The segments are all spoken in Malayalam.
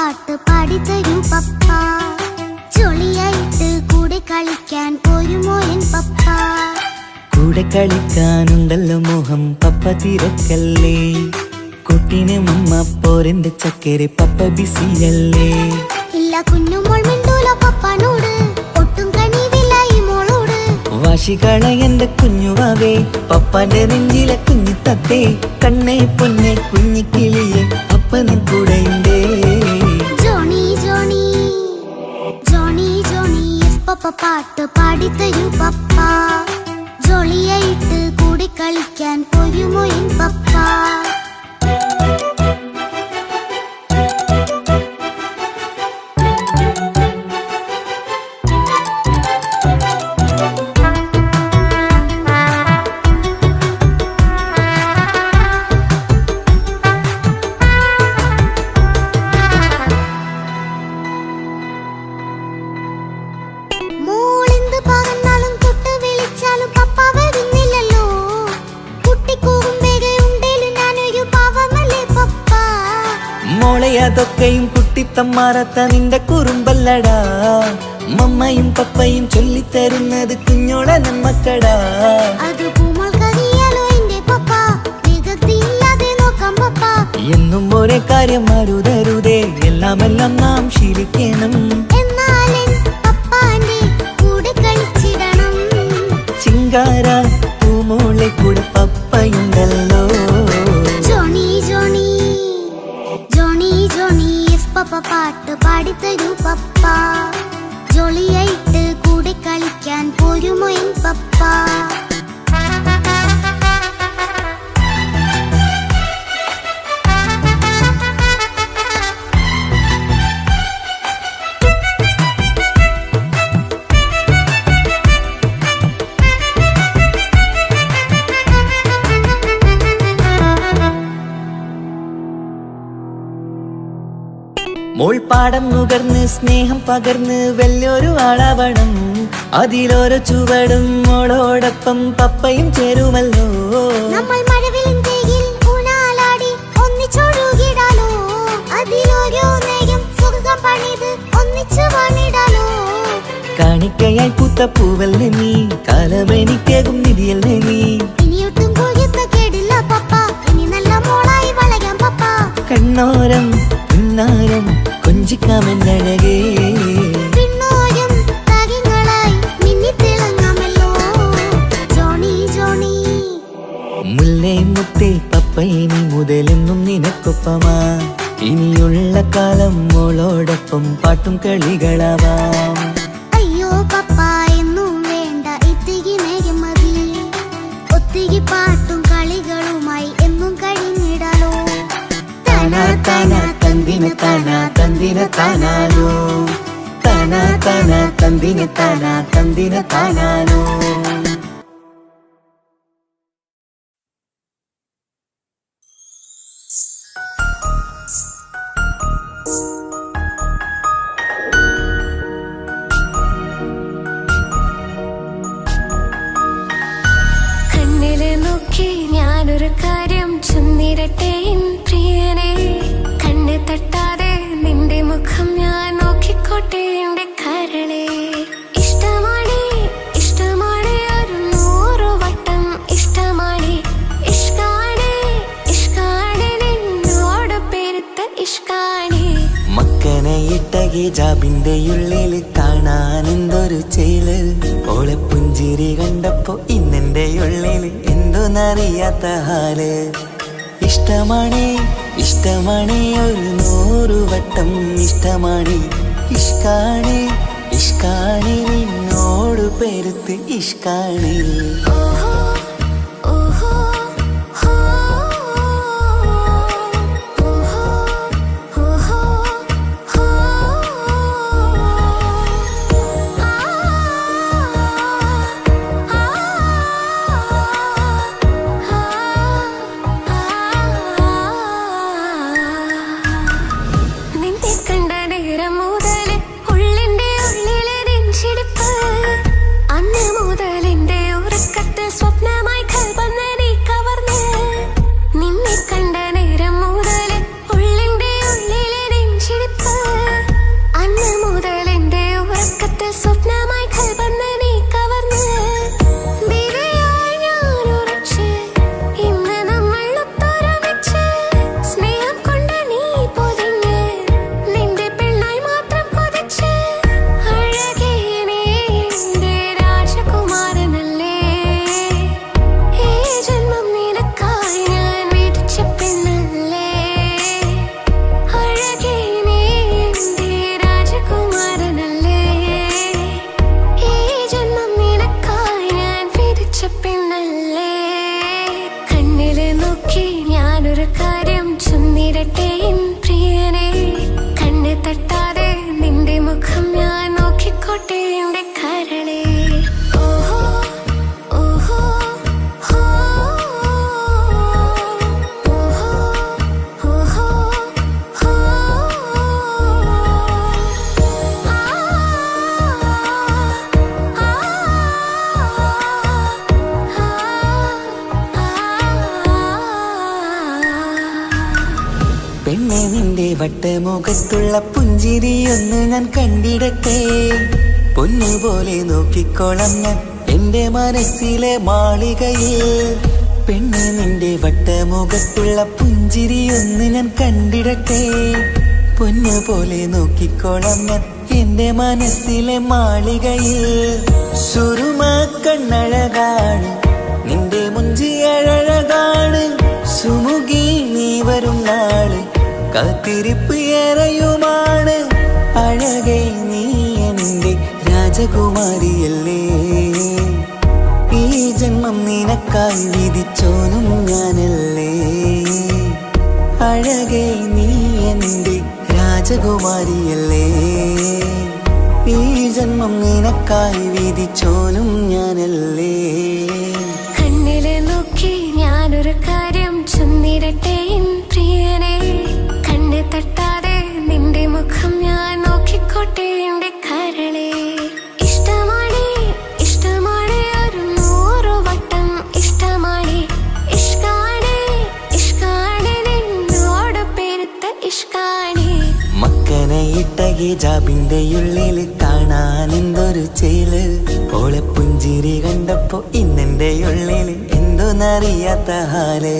പാട്ട് പാടിത്തരൂ പപ്പ. ജോളിയായിട്ട് കൂടെ കളിക്കാൻ പോരുമോ എൻ പപ്പ? കൂടെ കളിക്കാനുണ്ടല്ലോ മോഹം പപ്പ തിരക്കല്ലേ. കുട്ടീനെ മമ്മ പോരെന്റെ ചക്കരെ പപ്പ ബിസിയല്ലേ. ഇല്ല കുഞ്ഞുമോൾ മിണ്ടൂല പപ്പനോട്, ഒട്ടും കനിവില്ല ഈ മോളോട്. വാശികള എന്റെ കുഞ്ഞുവാവേ, പപ്പാന്റെ നെഞ്ചിലെ കുഞ്ഞു തത്തേ. കണ്ണേ പൊന്നെ കുഞ്ഞിക്കിളിയെ അപ്പനും കൂടെയുണ്ടേ. Johnny Johnny Johnny Johnny yes papa പാട്ട് പാടിത്തരൂ പപ്പ. ജോളിയായിട്ട് കൂടെ കളിക്കാൻ പോരുമോ എൻ പപ്പ? അതൊക്കെയും കുട്ടിത്തമ്മാറത്ത നിന്റെ കുറുമ്പല്ലടാ. മമ്മയും പപ്പയും ചൊല്ലിത്തരുന്നത് കുഞ്ഞോളെ നമ്മക്കടാ. എന്നും ഒരേ കാര്യം അരുതരുതേ, എല്ലാം എല്ലാം നാം ശീലിക്കണം. ചിങ്കാര പൂമോളെ കൂടെ പപ്പയുണ്ടല്ലോ. പപ്പ പാട്ട് പാടിത്തരൂ പപ്പ. ജോളിയായിട്ട് കൂടെ കളിക്കാൻ പോരുമോ എൻ പപ്പ? മോൾ പാടം നുകർന്ന് സ്നേഹം പകർന്ന് വലിയൊരു ആളാവണം. അതിലോരോ ചുവടും മോളോടൊപ്പം പപ്പയും ചേരുമല്ലോ. നമ്മൾ മഴവിലിൻ ഊനാലാടി ഒന്നിച്ചൊഴുകിടാലോ. അതിലോരോ നേരം സുഖം പണിത് ഒന്നിച്ചു വാണിടാലോ. കാണിക്കയായി പൂത്ത പൂവല്ലേ നീ, കാലമെനിക്കേകും നിധിയല്ലേ നീ. ഇനിയൊട്ടും കൂയത്ത കേടില്ല പപ്പ, ഇനി നല്ല മോളായി വളരാം പപ്പ. കണ്ണോരം പിന്നാരം കൊഞ്ചിക്കാമെന്നഴകേ. പിന്നോരം താരങ്ങളായി മിന്നിത്തിളങ്ങാമല്ലോ. ജോണി ജോണി മുല്ലേ മുത്തേ പപ്പയിനി മുതലെന്നും നിനക്കൊപ്പമാ. ഇനിയുള്ള കാലം മോളോടൊപ്പം പാട്ടും കളികളാവാം. അയ്യോ പപ്പ എന്നും വേണ്ട ഇത്തിരി നേരം മതി. ഒത്തിരി പാട്ടും കളികളുമായി എന്നും കഴിഞ്ഞിടാലോ. താനാ താനാ തന്ദിന താനാ തന്ദിന താനാനോ. താനാ താനാ തന്ദിന താനാ തന്ദിന താനാനോ. കണ്ണിലെ നോക്കി ഞാനൊരു കാര്യം ചൊന്നിരട്ടെ പ്രിയനെ. കണ്ണ് തട്ടാതെ നിന്റെ മുഖം ഞാൻ നോക്കിക്കോട്ടെ എന്റെ കരളെ. ഇഷ്ടമാണ് ഇഷ്ടമാണ് ഒരു 100 വട്ടം ഇഷ്ടമാണ്. ഇഷ്കാണ് ഇഷ്കാണ് നിന്നോട് പെരുത്ത ഇഷ്കാണ്. മക്കനെ ഇട്ട ഹിജാബിന്റെ ഉള്ളിൽ കാണാൻ എന്തൊരു ചേല്. ഓളെ പുഞ്ചിരി കണ്ടപ്പോ ഇന്നെന്റെ ഉള്ളിൽ എന്തോന്നറിയാത്ത ഹാല്. ഇഷ്ടമാണ് ഇഷ്ടമാണ് ഒരു 100 വട്ടം ഇഷ്ടമാണ്. ഇഷ്കാണ് ഇഷ്കാണ് നിന്നോട് പെരുത്ത് ഇഷ്കാണ്. കാര്യം ചൊന്നിടട്ടെ എൻ പ്രിയനെ. കണ്ണ് തട്ടാതെ നിന്റെ മുഖം ഞാൻ നോക്കിക്കോട്ടെ എന്റെ കരളെ. ഓഹോ ഓഹോ ഹോ ഓഹോ ഓഹോ ഹോ പെണ്ണെ നിന്റെ വട്ടമുഖത്തുള്ള പുഞ്ചിരിയൊന്ന് ഞാൻ കണ്ടിടട്ടെ. പൊന്നുപോലെ നോക്കിക്കോളാം ഞാൻ എന്റെ മനസ്സിലെ മാളികയിൽ. പെണ്ണെ നിന്റെ വട്ടമുഖത്തുള്ള പുഞ്ചിരിയൊന്ന് ഞാൻ കണ്ടിടട്ടെ. പൊന്നുപോലെ നോക്കിക്കോളാം ഞാൻ എന്റെ മനസ്സിലെ മാളികയിൽ. സുറുമ കണ്ണഴകാണ് നിന്റെ മുഞ്ചി അഴകാണ്. സുമുഖി നീ വരും നാള് കാത്തിരിപ്പ് ഏറെയുമാണ്. അഴകേ നീ എന്റെ രാജകുമാരിയല്ലേ. ഈ ജന്മം നിനക്കായി വിധിച്ചോനും ഞാനല്ലേ. അഴകേ നീ എന്റെ രാജകുമാരിയല്ലേ. ഈ ജന്മം നിനക്കായി വിധിച്ചോനും ഞാനല്ലേ. കണ്ണിലെ നോക്കി ഞാനൊരു കാര്യം ചൊന്നിടട്ടെ എൻ പ്രിയനെ. കണ്ണ് തട്ടാതെ നിന്റെ മുഖം ഞാൻ നോക്കിക്കോട്ടെ എന്റെ കരളെ. ഇഷ്ടമാണ് ഇഷ്ടമാണ് ഒരു 100 വട്ടം ഇഷ്ടമാണ്. ഇഷ്കാണ് ഇഷ്കാണ് നിന്നോട് പെരുത്ത ഇഷ്കാണ്. മക്കനെ ഇട്ട ഹിജാബിന്റെ ഉള്ളില് കാണാൻ എന്തൊരു ചേല്. ഓളെ പുഞ്ചിരി കണ്ടപ്പോ ഇന്നെന്റെ ഉള്ളില് എന്തോന്നറിയാത്ത ഹാല്.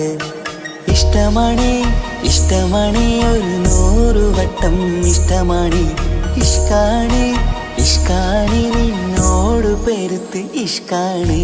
ഇഷ്ടമാണ് ഇഷ്ടമാണ് ഒരു 100 വട്ടം ഇഷ്ടമാണ്. ഇഷ്കാണ് ഇഷ്കാണ് നിന്നോട് പെരുത്ത് ഇഷ്കാണ്.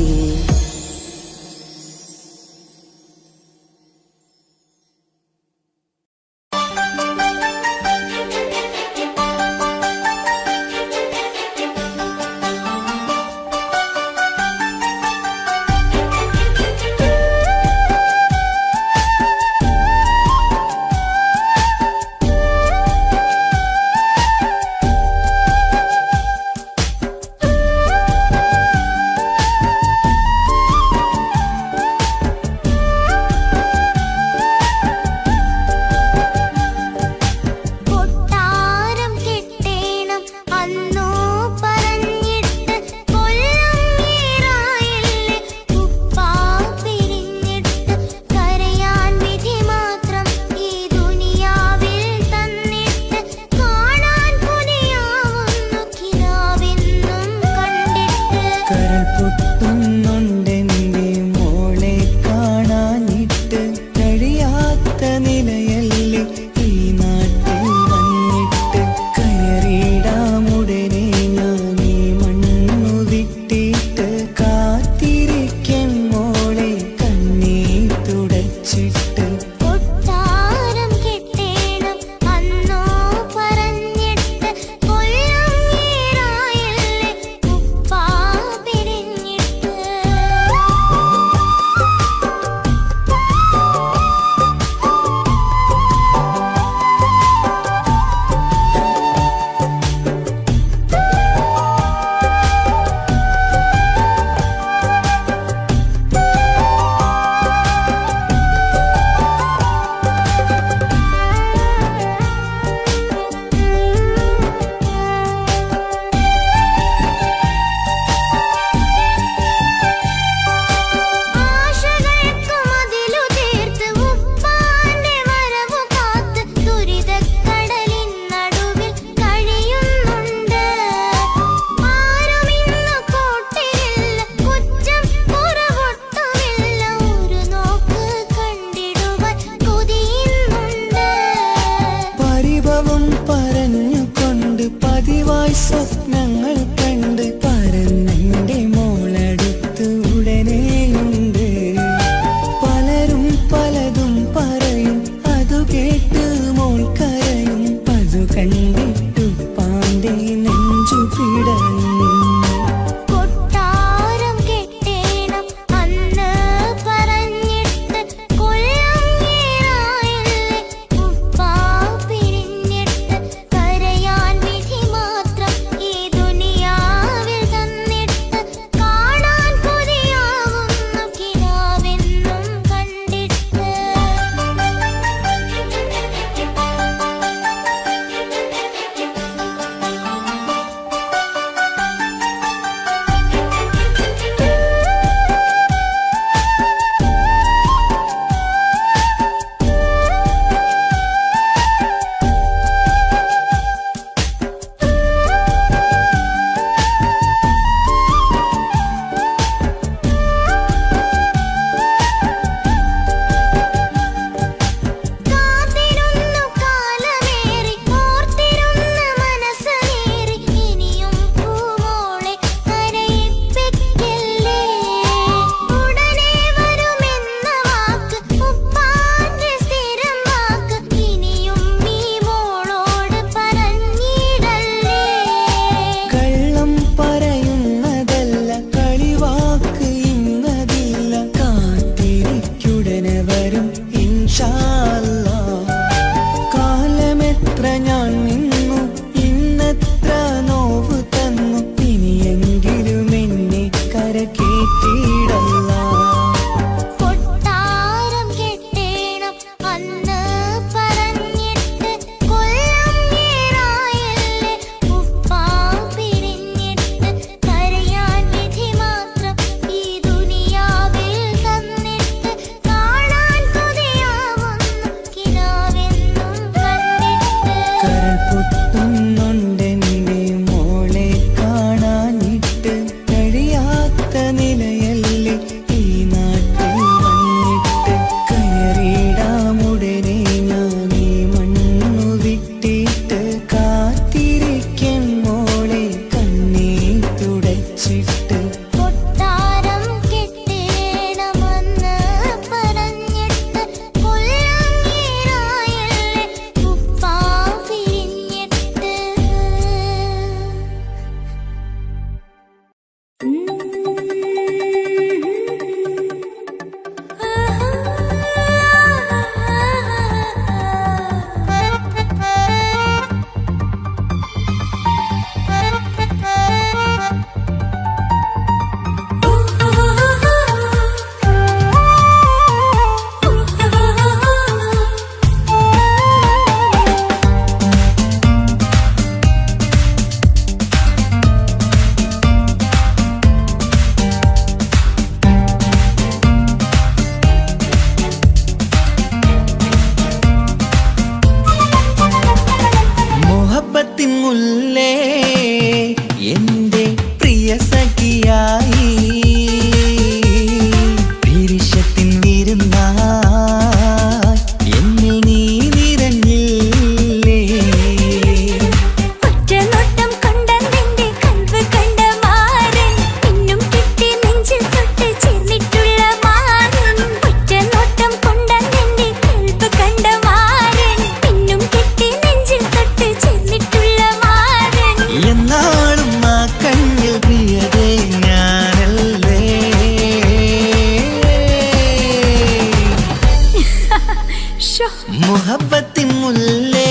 മുഹബത്തിൻ മുല്ലേ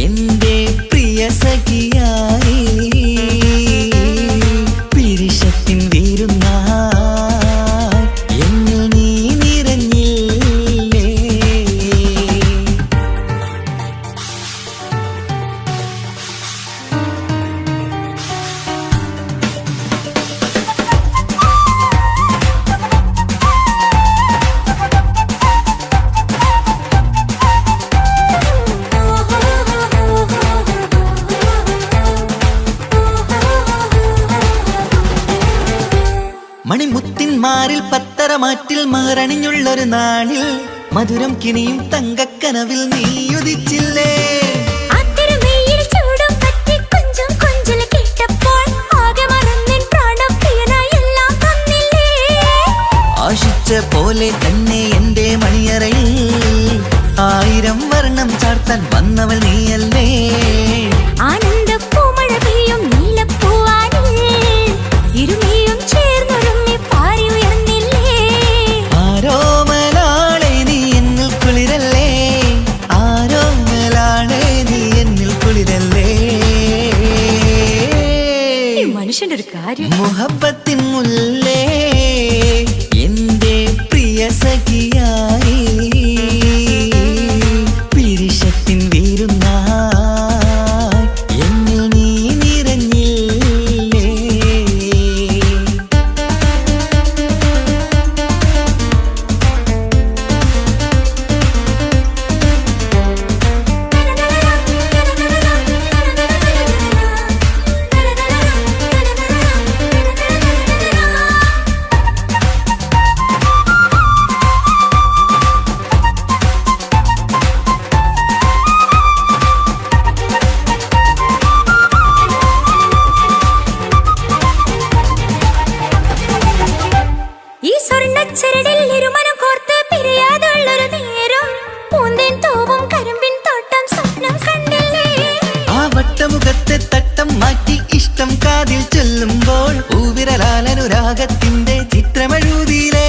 എന്റെ പ്രിയ സഖിയായി പിരിശത്തിൻ വീരുന്നായി എന്നിൽ നീ നിറഞ്ഞില്ലേ. മണിമുത്തിന്മാരിൽ പത്തരമാറ്റിൽ മഹറണിഞ്ഞുള്ളൊരു നാളിൽ മധുരം കിനിയും തങ്കക്കനവിൽ നീ ഉദിച്ചില്ലേ. ആശിച്ച പോലെ തന്നെ എന്റെ മണിയറയിൽ 1000 വർണ്ണം ചാർത്താൻ വന്നവൾ നീയല്ലേ. ആനന്ദപ്പൂമഴ പെയ്യും നീലപ്പൂവാനിൽ ഇരുമയും ചേർന്നൊരുമ്മി പാറി ഉയർന്നില്ലേ. ആരോമലാളെ നീ എന്നിൽ കുളിരല്ലേ, ആരോമലാളെ നീ എന്നിൽ കുളിരല്ലേ. മനുഷ്യന്റെ ഒരു കാര്യം. മുഹബത്തിൻ മുല്ലേ എന്റെ പ്രിയ സഖിയായി പിരിശത്തിൻ വീരുന്നായി എന്നിൽ നീ നിറഞ്ഞില്ലേ. ഈ സ്വർണ്ണച്ചരടിൽ ഇരുമനം കോർത്ത് പിരിയാതുള്ളൊരു നേരം പൂന്തേൻ തോവും കരിമ്പിൻ തോട്ടം സ്വപ്നം കണ്ടില്ലേ. ആ വട്ടമുഖത്തെ തട്ടം മാറ്റി ഇഷ്ടം കാതിൽ ചൊല്ലുമ്പോൾ പൂവിരലാലനുരാഗത്തിന്റെ ചിത്രമെഴുതിയിലേ.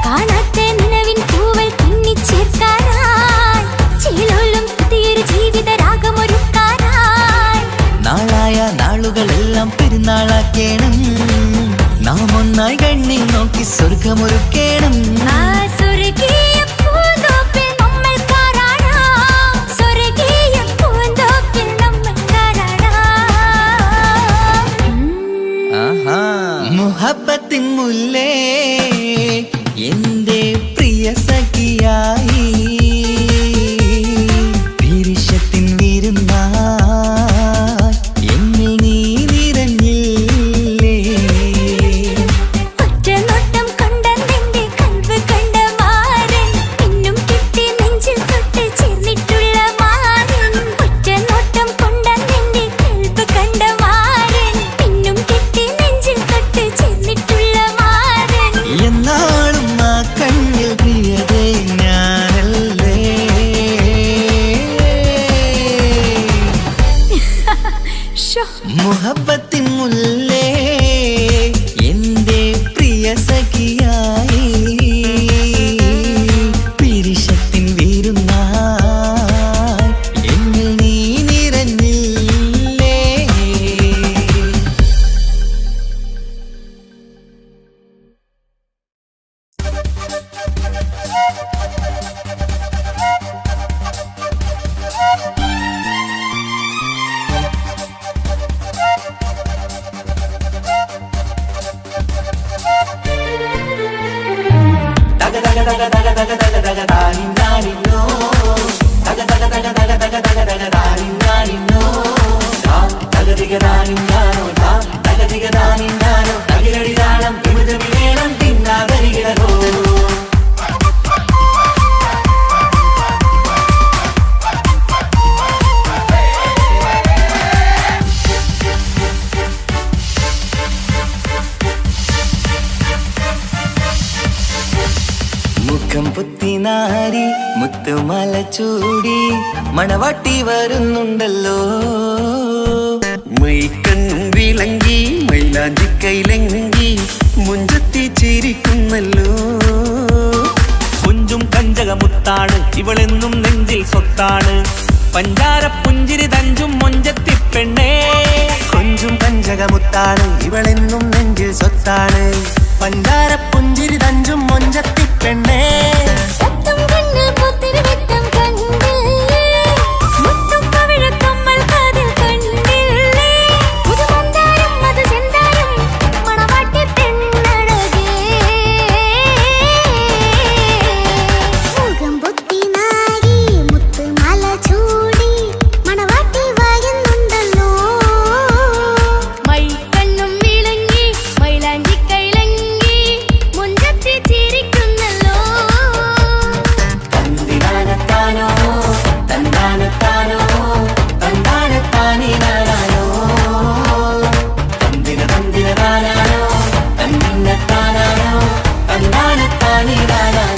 കാണാത്ത നിലവിൻ പൂവൽ പിന്നിച്ചേർക്കാനായി ചിലോലും പുതിയൊരു ജീവിത രാഗമൊരുക്കാനായി നാളായ നാളുകളെല്ലാം പെരുന്നാളാക്കേണം, നാം ഒന്നായി കണ്ണിൽ നോക്കി സ്വർഗമൊരുക്കേണം. ആ സ്വർഗീയ പൂന്തോപ്പിൽ നമ്മൾ കാരാടാം, സ്വർഗീയ പൂന്തോപ്പിൽ നമ്മൾ കാരാടാം. മുഹബത്തിൻ മുല്ലേ എന്റെ പ്രിയ സഖിയായി പിരിശത്തിൻ വീരുന്നായി എന്നിൽ നീ നിറഞ്ഞില്ലേ. ഒറ്റ നോട്ടം കൊണ്ടെന്റെ കൽവ് കണ്ട മാരൻ പിന്നും കിട്ടി നെഞ്ചിൽ തൊട്ട് ചേർന്നിട്ടുള്ള മാരൻ. ഒറ്റ നോട്ടം കൊണ്ടെന്റെ കൽവ് കണ്ട മാരൻ പിന്നും കിട്ടി നെഞ്ചിൽ തൊട്ട് ചേർന്നിട്ടുള്ള മാരൻ. എന്നാളും ആ കണ്ണിൽ പ്രിയതേ ഞാനല്ലേ. ശോ, മുഹബത്തിൻ മുല്ലേ എന്റെ പ്രിയ സഖിയായി പിരിശത്തിൻ വീരുന്നായി എന്നിൽ നീ നിറഞ്ഞില്ലേ. മുഖം പുത്തിനാരി മുത്തുമല ചൂടി മണവാട്ടി വരുന്നുണ്ടല്ലോ. മൈക്കണ്ണും വിളങ്ങി മൈലാഞ്ചി കൈലങ്കി മുഞ്ചത്തി ചിരിക്കുന്നല്ലോ. കുഞ്ചും കഞ്ചക പഞ്ചകമുത്താണ് ഇവളെന്നും നെഞ്ചിൽ സ്വത്താണ് പഞ്ചാര പുഞ്ചിരി തഞ്ചും മൊഞ്ചത്തി പെണ്ണേ കൊഞ്ചും പഞ്ചകമുത്താണ് ഇവളെന്നും നെഞ്ചിൽ സ്വത്താണ് പഞ്ചാര പുഞ്ചിരി തഞ്ചും മൊഞ്ചത്തി പെണ്ണേ സത്തും കണ്ണിൽ പുത്തിരി വെട്ടം കണ്ടില്ലേ മുത്തും പവിഴക്കമ്മൽ കാതിൽ കണ്ടില്ലേ പുതുമന്ദാരം അത് ചെന്താരം മണവാട്ടി പെണ്ണഴകേ മുഖം പൊത്തി നാരി മുത്ത് മാല ചൂടി മണവാട്ടി വായുന്നുണ്ടല്ലോ മൈ കണ്ണും വിളങ്ങി മൈലാഞ്ചി കൈലങ്ങി മുഞ്ചത്തി ചിരിക്കുന്നല്ലോ തന്തിനാനത്താനോ തന്താനത്താനോ തന്താനത്താനിനാനോ തന്തിന തന്തിനാനോ തന്നിന്നത്താനോ തന്താനത്താനിനാനോ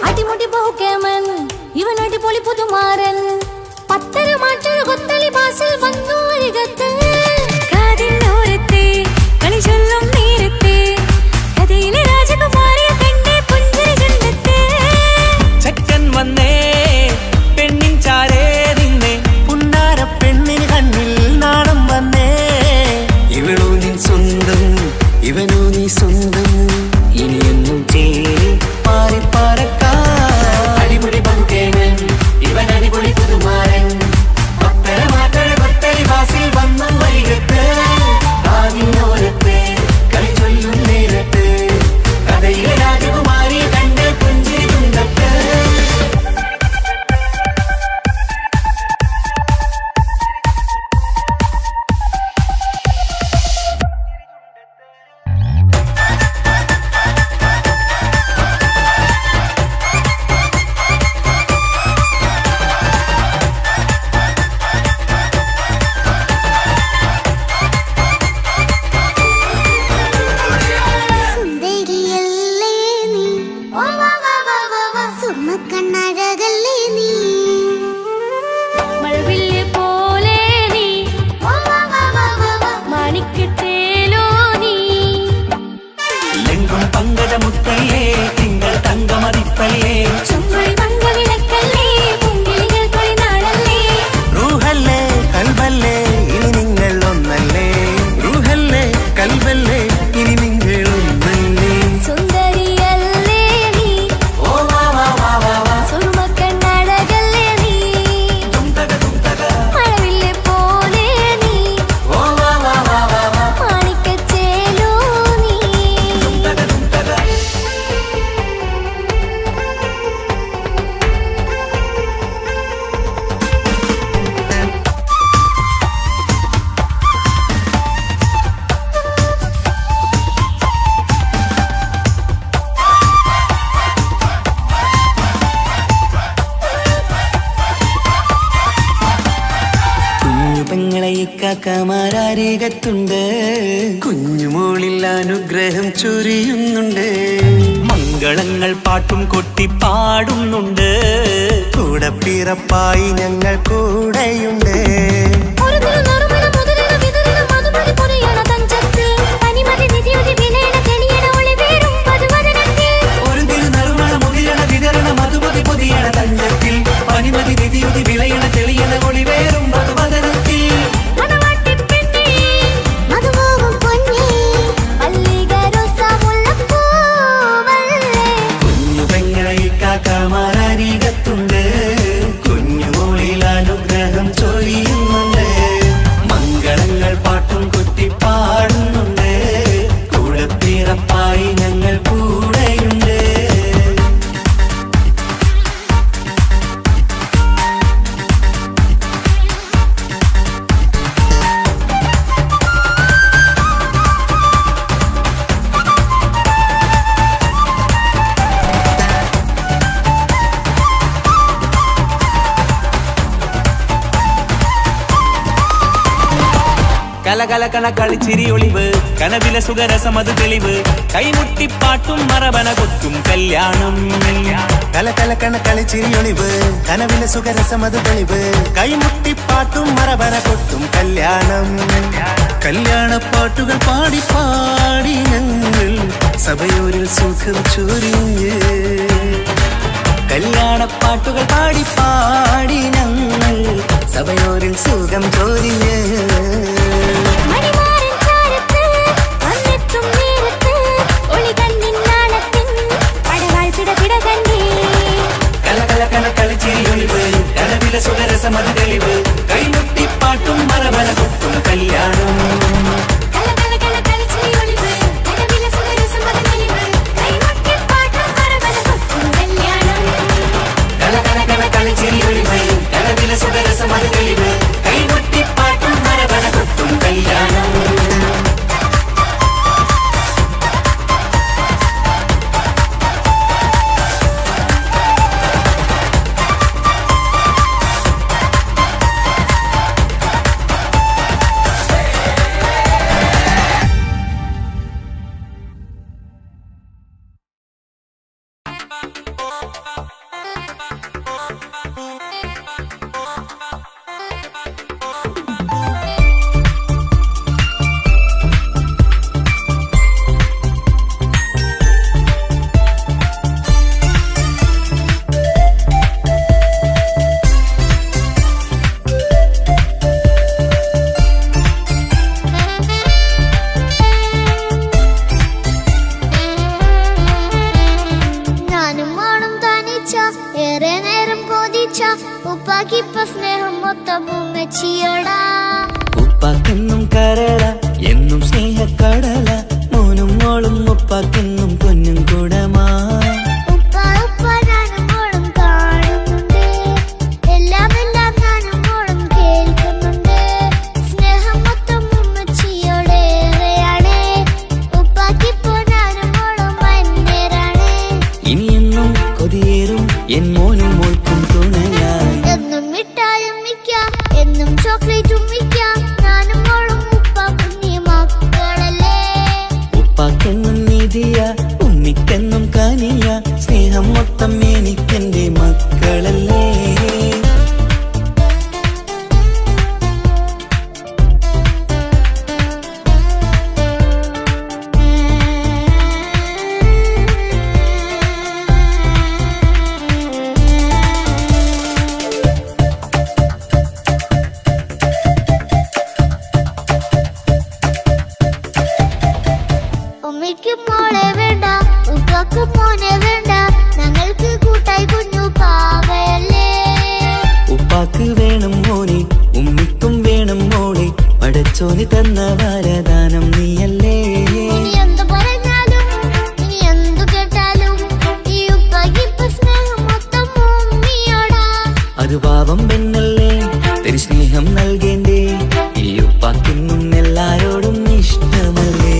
അടിമുടി പോകേമൻ ഇവൻ അടിപൊളി പുതുമാരൻ പത്തര മാറ്റൊരു കൊത്തലി ബാസിൽ വന്നു അരികത്ത് കാതിനോരത്തെ കളി ചൊല്ലും നേരത്തെ കഥയിലെ രാജകുമാരിയെ കണ്ടേ പുഞ്ചിരി ചുണ്ടത്തെ ചക്കൻ വന്നേ പെണ്ണിൻ ചാരേ നിന്നേ പുന്നാര പെണ്ണിന് കണ്ണിൽ നാണം വന്നേ ഇവളോ നിൻ സ്വന്തം ഇവനോ നീ സ്വന്തം ഇനിയൊന്നും ചേരി പാറി പറക്കാം അടിപൊളി പങ്കേവൻ ഇവൻ അടിപൊളി പുതുമാരൻ പത്തര മാറ്റഴ കൊത്തരി വാസിൽ വന്നു വൈകത്ത് ആദിനോരത്ത് കളി ചൊല്ലും നേരത്ത് കഥയിലെ രാജകുമാരിയെ കണ്ട് പുഞ്ചിരി തുണ്ടത്ത് സുന്ദരിയല്ലേ നീ സുമ്മക്കണ്ണഴകല്ലേ നീ മഴവില്ല് പോലെ നീ മാണിക്കത്തേലോ നീ ലെങ്കും പങ്കജമുത്തല്ലേ തിങ്കൾ തങ്കമതിപ്പല്ലേ ചുമഴി മങ്ക വിളക്കല്ലേ പൂങ്കിളികൾ കൊളിനാളല്ലേ റൂഹല്ലേ കൽബല്ലേ ഇനി നിങ്ങൾ ഒന്നല്ലേ റൂഹല്ലേ കൽബല്ലേ ഇനി നിങ്ങൾ ഒന്നല്ലേ സുന്ദരിയല്ലേ നീ ഓ വാ വാ വാ വാ വാ സുറുമക്കണ്ണഴകല്ലേ നീ മഴവില്ല് പോലെ നീ ഓ വാ വാ വാ വാ വാ മാണിക്കത്തേലോ നീ കുഞ്ഞു പെങ്ങളെ ഇക്കാക്കമാരാരികത്തുണ്ട് കുഞ്ഞുമോളിൽ അനുഗ്രഹം ചൊരിയുന്നുണ്ട് മംഗളങ്ങൾ പാട്ടും കൊട്ടി പാടുന്നുണ്ട് കൂടെ പിറപ്പായി ഞങ്ങൾ കൂടെയുണ്ട് ഒരു തിരുനറുമണ മുതലിന വിതറിന മധുമതി പൊതിയണ തഞ്ചത്തിൽ തനിമതി നിധിയുതി വിലയണ തെളിയണ ഒളിവേറും മധുവദനത്തിൽ ഒരു തിരുനറുമണ മുതിരണ വിതരണ മധുമതി പൊതിയണ തഞ്ചത്തിൽ പനിമതി നിധിയുതി വിളയണ തെളിയണ ഒളിവേറും മധുവദനത്തിൽ മണവാട്ടി പെണ്ണേ മധുപോകും പൊന്നേ മല്ലിക റോസ മുല്ലപ്പൂവല്ലേ കുഞ്ഞു പെങ്ങളെ ഇക്കാക്കമാരാരികത്തുണ്ട് കുഞ്ഞുമോളിൽ അനുഗ്രഹം ചൊരിയുന്നുണ്ട് കലകലകണ കളിച്ചിരി ഒളിവ് കനവിലെ സുഖരസമത് തെളിവ് കൈമുട്ടിപ്പാട്ടും മറവന കൊത്തും കല്യാണം കലകലകണ കളിച്ചിരി ഒളിവ് കനവിലെ സുഖരസമത് തെളിവ് കൈമുട്ടിപ്പാട്ടും മറവന കൊട്ടും കല്യാണം കല്യാണപ്പാട്ടുകൾ പാടി പാടി ഞങ്ങൾ സഭയോരിൽ സുഖം ചൊരിഞ്ഞ് കല്യാണപ്പാട്ടുകൾ പാടി പാടി ഞങ്ങൾ സഭയോരിൽ സുഖം ചൊരിഞ്ഞ് മണിമാരൻ ചാരത്ത് വന്നെത്തും നേരത്ത് ഒളികണ്ണിൻ നാളത്തിൻ പടവാൾ പിടപിട കണ്ടേ കലകലകണ കളിച്ചിരി ഒളിവ് കനവിലെ സുഖരസമത് തെളിവ് കൈമുട്ടിപ്പാട്ടും മറവന കൊട്ടും കല്യാണം കലകലകണ കളിച്ചിരി ഒളിവ് കനവിലെ സുഖരസമത് തെളിവ് കൈമുട്ടിപ്പാട്ടും മറവന കൊട്ടും കല്യാണം കലകലകണ കളിച്ചിരി ഒളിവ് കനവിലെ സുഖരസമത് തെളിവ് കൈമുട്ടിപ്പാട്ടും മറവന കൊട്ടും കല്യാണം ഏറെ നേരം കൊതിച്ച ഉപ്പാക്കിപ്പ സ്നേഹം മൊത്തം ഉമ്മച്ചിയോടാ ഉപ്പാക്കെന്നും കരള എന്നും സ്നേഹക്കടല മോനും മോളും ഉപ്പാക്കെന്നും പൊന്നും കുടമാ ഉപ്പ ഉപ്പ ഞാനും മോളും കാണുന്നുണ്ട് എല്ലാം എല്ലാം ഞാനും മോളും കേൾക്കുന്നുണ്ട് സ്നേഹം മൊത്തം ഉമ്മച്ചിയോടേറെയാണ് ഉപ്പാക്കിപ്പോ ഞാനും മോളും അന്യരാണ് ഇനിയെന്നും കൊതിയേറും എൻ മോനും മോൾക്കും തുണയായി എന്നും മിഠായും മിക്കാം എന്നും ചോക്ലേറ്റും മിക്കാം ഞാനും മോളും ഉപ്പ കുഞ്ഞി മക്കളല്ലേ ഉപ്പാക്കെന്നും നിധിയ ഉമ്മിക്കെന്നും കനിയ സ്നേഹം മൊത്തം എനിക്കെന്റെ മക്കളല്ലേ ഉമ്മയ്ക്കും മോളെ വേണ്ട ഉപ്പാക്കും മോനെ വേണ്ട ഞങ്ങൾക്ക് കൂട്ടായി കുഞ്ഞു പാവയല്ലേ ഉപ്പാക്ക് വേണം മോനെ ഉമ്മിക്കും വേണം മോളെ പടച്ചോന് തന്ന വരദാനം നീയല്ലേ ഇനി എന്ത് പറഞ്ഞാലും ഇനി എന്തു കേട്ടാലും ഈ ഉപ്പാക്കിപ്പ സ്നേഹം മൊത്തം ഉമ്മിയോടാ അത് പാവം പെണ്ണല്ലേ തിരു സ്നേഹം നൽകേണ്ടേ ഈ ഉപ്പാക്കിന്നും എല്ലാരോടും ഇഷ്ടമല്ലേ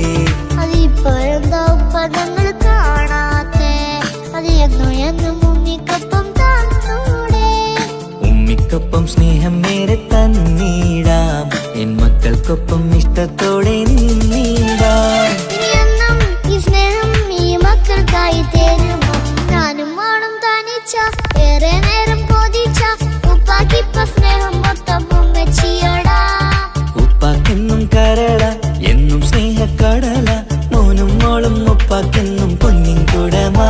അതിപ്പോഴെന്താ ഉപ്പ ഞങ്ങൾ കാണാത്തെ അത് എന്നും എന്നും ഉമ്മിക്കൊപ്പം തന്നൂടെ ഉമ്മിക്കൊപ്പം സ്നേഹം നേരെ തന്നീടാം എൻ മക്കൾക്കൊപ്പം ഇഷ്ടത്തോടെ നിന്നീടാം ഇനി എന്നും ഈ സ്നേഹം ഈ മക്കൾക്കായി തരുമോ ഞാനും മോളും തനിച്ച ഏറെ നേരം കൊതിച്ച ഉപ്പാക്കിപ്പ സ്നേഹം മൊത്തം ഉമ്മച്ചിയോടാ ഉപ്പാക്കെന്നും കരള എന്നും സ്നേഹക്കടല മോനും മോളും ഉപ്പാക്കെന്നും പൊന്നിൻ കുടമാ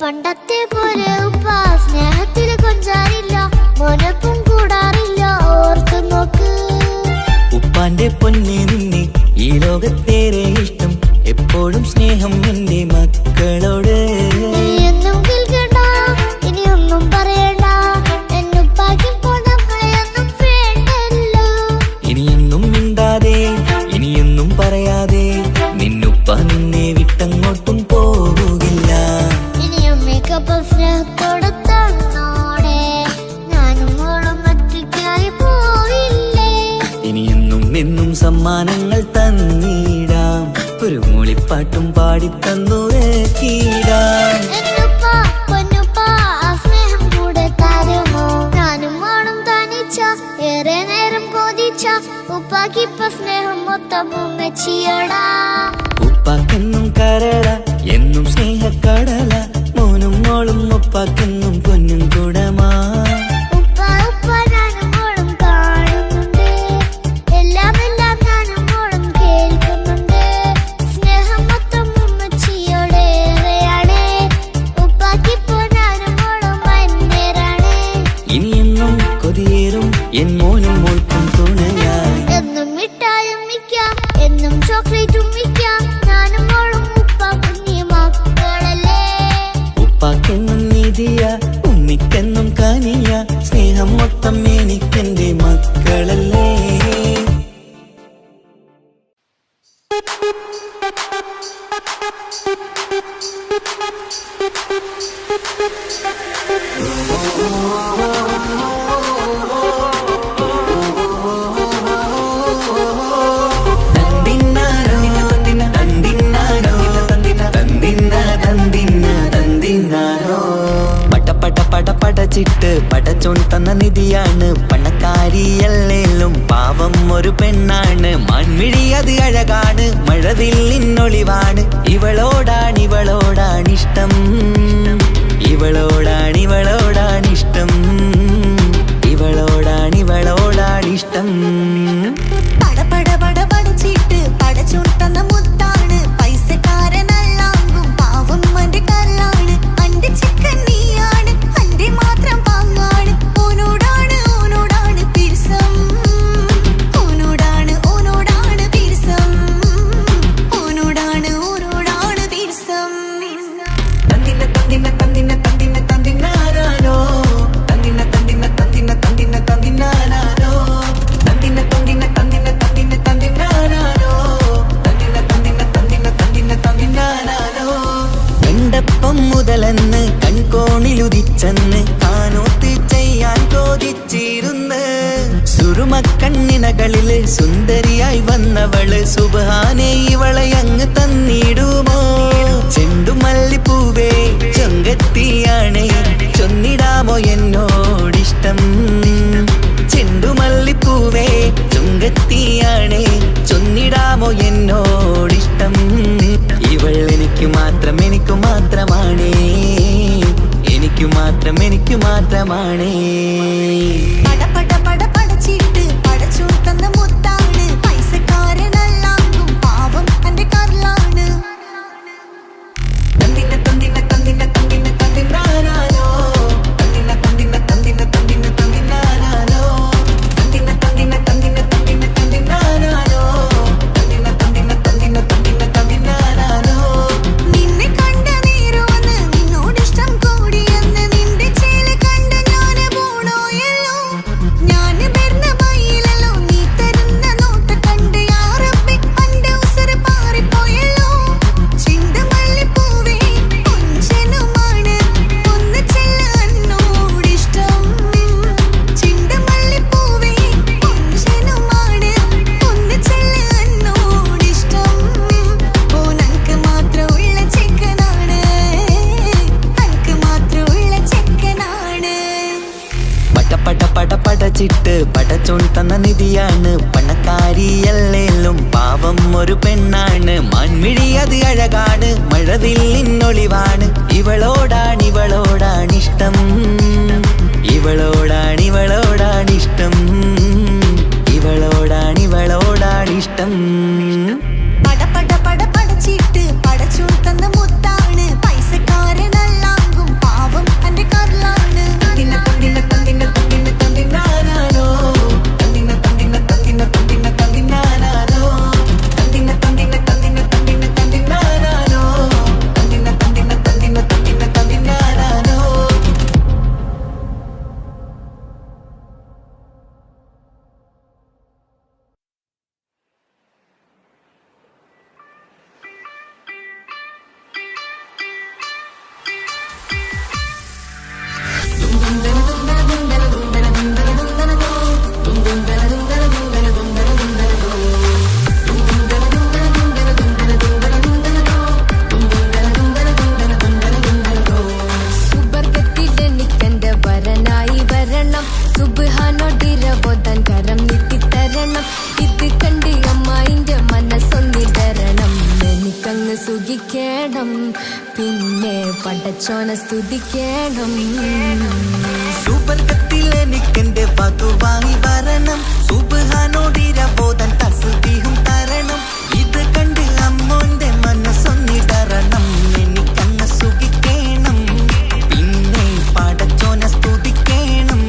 പണ്ടത്തെ പോലെ ഉപ്പ സ്നേഹത്തിൽ കൊഞ്ചാറില്ല മോനൊപ്പം കൂടാറില്ല ഓർത്തു നോക്ക് ഉപ്പാന്റെ പൊന്നെ നിന്നെ ഈ ലോകത്തേറെ ഇഷ്ടം എപ്പോഴും സ്നേഹം എന്റെ മക്കളോട് ഇനി എന്നും കേൾക്കണ്ട ഇനി ഒന്നും പറയണ്ട എന്നുപ്പാക്കിപ്പോ നമ്മളെയൊന്നും വേണ്ടല്ലോ ഇനിയൊന്നും മിണ്ടാതെ ഇനിയൊന്നും പറയാതെ നിന്നുപ്പ നിന്നെ വിട്ടങ്ങോട്ടും പോവുകില്ല ഇനി ഉമ്മയ്ക്കൊപ്പം സ്നേഹം ഉപ്പാക്കിപ്പ സ്നേഹം മൊത്തം ഉമ്മച്ചിയോടാ. ഉപ്പാക്കെന്നും കരള എന്നും സ്നേഹക്കടല, മോനും മോളും ഉപ്പാക്കെന്നും പൊന്നും കുടമാ. ഉപ്പ ഉപ്പ ഞാനും മോളും കാണുന്നുണ്ട്, എല്ലാം എല്ലാം ഞാനും മോളും കേൾക്കുന്നുണ്ട്. സ്നേഹം മൊത്തം ഉമ്മച്ചിയോടേറെയാണ്, ഉപ്പാക്കിപ്പോ ഞാനും മോളും അന്യരാണ്. ഇനിയെന്നും കൊതിയേറും എൻ മോനും മോൾക്കും തുണയായി. എന്നും മിഠായും മിക്കാം, എന്നും ചോക്ലേറ്റും മിക്കാം, ഞാനും മോളും ഉപ്പ കുഞ്ഞി മക്കളല്ലേ. ഉപ്പാക്കെന്നും നിധിയ ഉമ്മിക്കെന്നും കനിയ, സ്നേഹം മൊത്തം എനിക്കെന്റെ മക്കളല്ലേ. പടച്ചിട്ട് പടച്ചോൻ തന്ന നിധിയാണ്, പണക്കാരിയല്ലേലും പാവം ഒരു പെണ്ണാണ്. മൺമിഴി അത് അഴകാണ്, മഴവില്ലിന്നൊളിവാണ്. ഇവളോടാണിഷ്ടം, ഇവളോടാണിഷ്ടം, ഇവളോടാണിഷ്ടം. പടച്ചിട്ട് പടച്ചോൻ തന്ന മുത്താണ്, പൈസക്കാരനല്ലാങ്കും പാവം അന്റെ കല്ലാണ്. അന്റെ ചിക്കൻ നീയാണ്, അന്റെ മാത്രം പാങ്ങാണ്. ഓനോടാണ് പിരിസം, ഓനോടാണ് പിരിസം, ഓനോടാണ് പിരിസം. തന്തിന തന്തിന തന്തിന തന്തിന തന്തിനാരോ, തന്തിന തന്തിന തന്തിന തന്തിന തന്തിനാരോ, തന്തിന തന്തിന തന്തിന തന്തിന തന്തിനാരോ, തന്തിന തന്തിന തന്തിന തന്തിന തന്തിനാരോ. കണ്ടപ്പം മുതലെന്ന് കൺകോണിലുദിച്ചെന്ന് കാനോത്ത് ചെയ്യാൻ ചോദിച്ചിരുന്ന്. സുറുമക്കണ്ണിനകളില് സുന്ദരിയായി വന്നവള്, സുബ്ഹാനേ ഇവളെ അങ്ങ് തന്നിടുമോ. ചെണ്ടുമല്ലിപ്പൂവേ ചൊങ്കത്തിയാണ്, ചൊന്നിടാമോ എന്നോടിഷ്ടം. ചെണ്ടുമല്ലിപ്പൂവേ ചൊങ്കത്തിയാണ്, ചൊന്നിടാമോ എന്നോടിഷ്ടം. ഇവൾ എനിക്ക് മാത്രമാണേ, എനിക്ക് മാത്രമാണേ. പടച്ചിട്ട് പടച്ചോൻ തന്ന മുത്താണ്, പൈസക്കാരനല്ലാങ്കും പാവം അന്റെ കല്ലാണ്. തന്തിന തന്തിന തന്തിന തന്തിന തന്തിനാരോ, തന്തിന തന്തിന തന്തിന തന്തിന തന്തിനാരോ, തന്തിന തന്തിന തന്തിന തന്തിന തന്തിനാരോ, തന്തിന തന്തിന തന്തിന തന്തിന തന്തിനാരോ. നിന്നെ കണ്ട നേരമെന്ന് നിന്നോടിഷ്ടം കൂടിയെന്ന്, നിന്റെ ചേല കണ്ട ഞാന് പോണോയല്ലോ. ഞാന് വരുന്ന ബൈയിലല്ലോ, നീ തരുന്ന നോട്ട കണ്ട് യാ റബ്ബി അന്റെ ഉസര പാറിപ്പോയല്ലോ. ചെണ്ടുമല്ലിപ്പൂവേ കൊഞ്ചനുമാണ്, ഒന്ന് ചെല്ല എന്നോടിഷ്ടം. ചെണ്ടുമല്ലിപ്പൂവേ കൊഞ്ചനുമാണ്, ഒന്ന് ചെല്ല എന്നോടിഷ്ടം. ഓനക്ക് മാത്രമുള്ള ചെക്കനാണ്, അനക്ക് മാത്രമുള്ള ചെക്കനാണ്. പടച്ചിട്ട് പടച്ചോൻ തന്ന നിധിയാണ്, പണക്കാരിയല്ലേലും പാവം ഒരു പെണ്ണാണ്. മൺമിഴി അത് അഴകാണ്, മഴവില്ലിന്നൊളിവാണ്. ഇവളോടാണിഷ്ടം, ഇവളോടാണിഷ്ടം, ഇവളോടാണിഷ്ടം. പടച്ചിട്ട് പടച്ചോൻ തന്ന മുത്താണ്, പൈസക്കാരനല്ലാങ്കും പാവം അന്റെ കല്ലാണ്. തന്തിന തന്തിന തന്തിന തന്തിന തന്തിനാരോ, തന്തിന തന്തിന തന്തിന തന്തിന തന്തിനാരോ, തന്തിന തന്തിന തന്തിന തന്തിന തന്തിനാരോ, തന്തിന തന്തിന തന്തിന പിന്നെ പടച്ചോനെ സ്തുതിക്കണം. സുബർഗത്തിൽ എനിക്കെന്റെ വധുവായി വരണം, സുബ്ഹാനോടിരബോധൻ തസ്ബീഹും തരണം. ഇത് കണ്ട് അമ്മോന്റെ മനസ്സൊന്നിടറണം, എനിക്കങ്ങ് സുഖിക്കണം, പിന്നെ പടച്ചോനെ സ്തുതിക്കണം.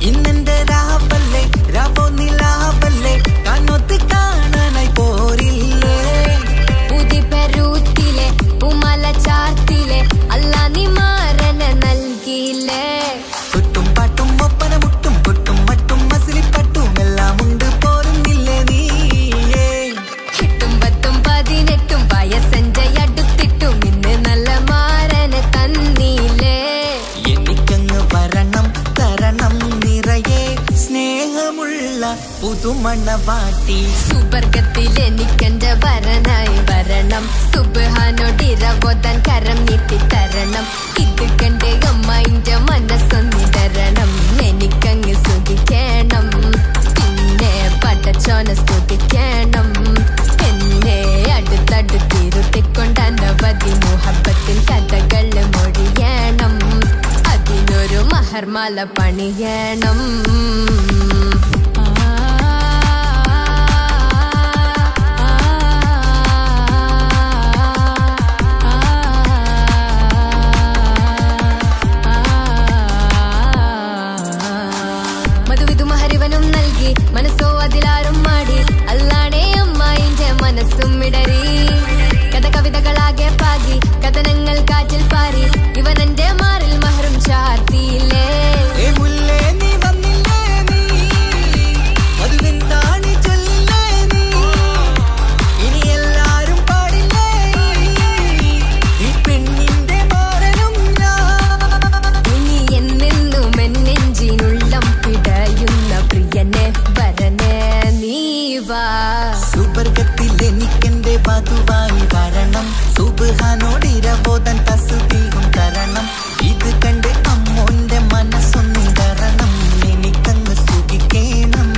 ഇന്നെന്റെ രാവല്ലേ രാവോ നിലാവല്ലേ കണ്ണൊത്ത് കാണാനായി പോരില്ലേ. ഉദിപെരൂത്തിലെ ഉമല ചാർത്തിലെ അല്ലാ നീ മാരനെ നൽകിയില്ലേ. കുട്ടും പാട്ടും ഒപ്പന മുട്ടും കൊട്ടും മട്ടും മസിലിപ്പട്ടും എല്ലാം ഉണ്ട് പോരുന്നില്ലേ നീയേ. 8ഉം 10ഉം 18ഉം വയസ്സെന്റെ അടുത്തിട്ടും ഇന്ന് നല്ല മാരനെ തന്നീലേ. എനിക്കങ്ങ് വരണം തരണം നിറയെ സ്നേഹമുള്ള പുതുമണവാട്ടി. സുബർഗത്തിൽ എനിക്കെന്റെ വരനായി വരണം, സുബ്ഹാനോടിരബോധൻ കരം നീട്ടിത്തരണം. ഇത് കണ്ട് അമ്മയിന്റെ മനസ്സൊന്നിടരണം, എനിക്കങ്ങ് സുഖിക്കണം, പിന്നെ പടച്ചോനെ സ്തുതിക്കണം. എന്നെ അടുത്തടുത്തിരുത്തിക്കൊണ്ട് അനവധി മുഹബത്തിൻ കഥകൾ മൊഴിയണം, അതിനൊരു മഹർമാല പണിയണം. മധുവിധു മഹരിവനും നൽകി മനസ്സോ അതിലാരും മാടി, അല്ലാണേ അമ്മായിന്റെ മനസ്സും ഇടറി. കഥ കവിതകളാകെ പാകി കഥനങ്ങൾ കാറ്റിൽ പാറി, ഇവനെന്റെ മാറിൽ മഹറും ചാർത്തിയില്ലേ. ഏ മുല്ലേ നീ വന്നില്ലേ നീ, മധുവെന്താണ് ചൊല്ലില്ലേ നീ, ഇനി എല്ലാരും പാടില്ലേ ഈ പെണ്ണിന്റെ മാറനും ഞാൻ. ഇനി എന്നെന്നും എന്നെഞ്ചിനുള്ളം പിടയുന്ന പ്രിയനെ വരനെ നീ വാ. സുബർഗത്തിൽ എനിക്കെന്റെ വധുവായി വരണം, സുബ്ഹാനോടിരബോധൻ തസ്ബീഹും തരണം. ഇത് കണ്ട് അമ്മോന്റെ മനസ്സൊന്നിടറണം, എനിക്കങ്ങ് സുഖിക്കണം,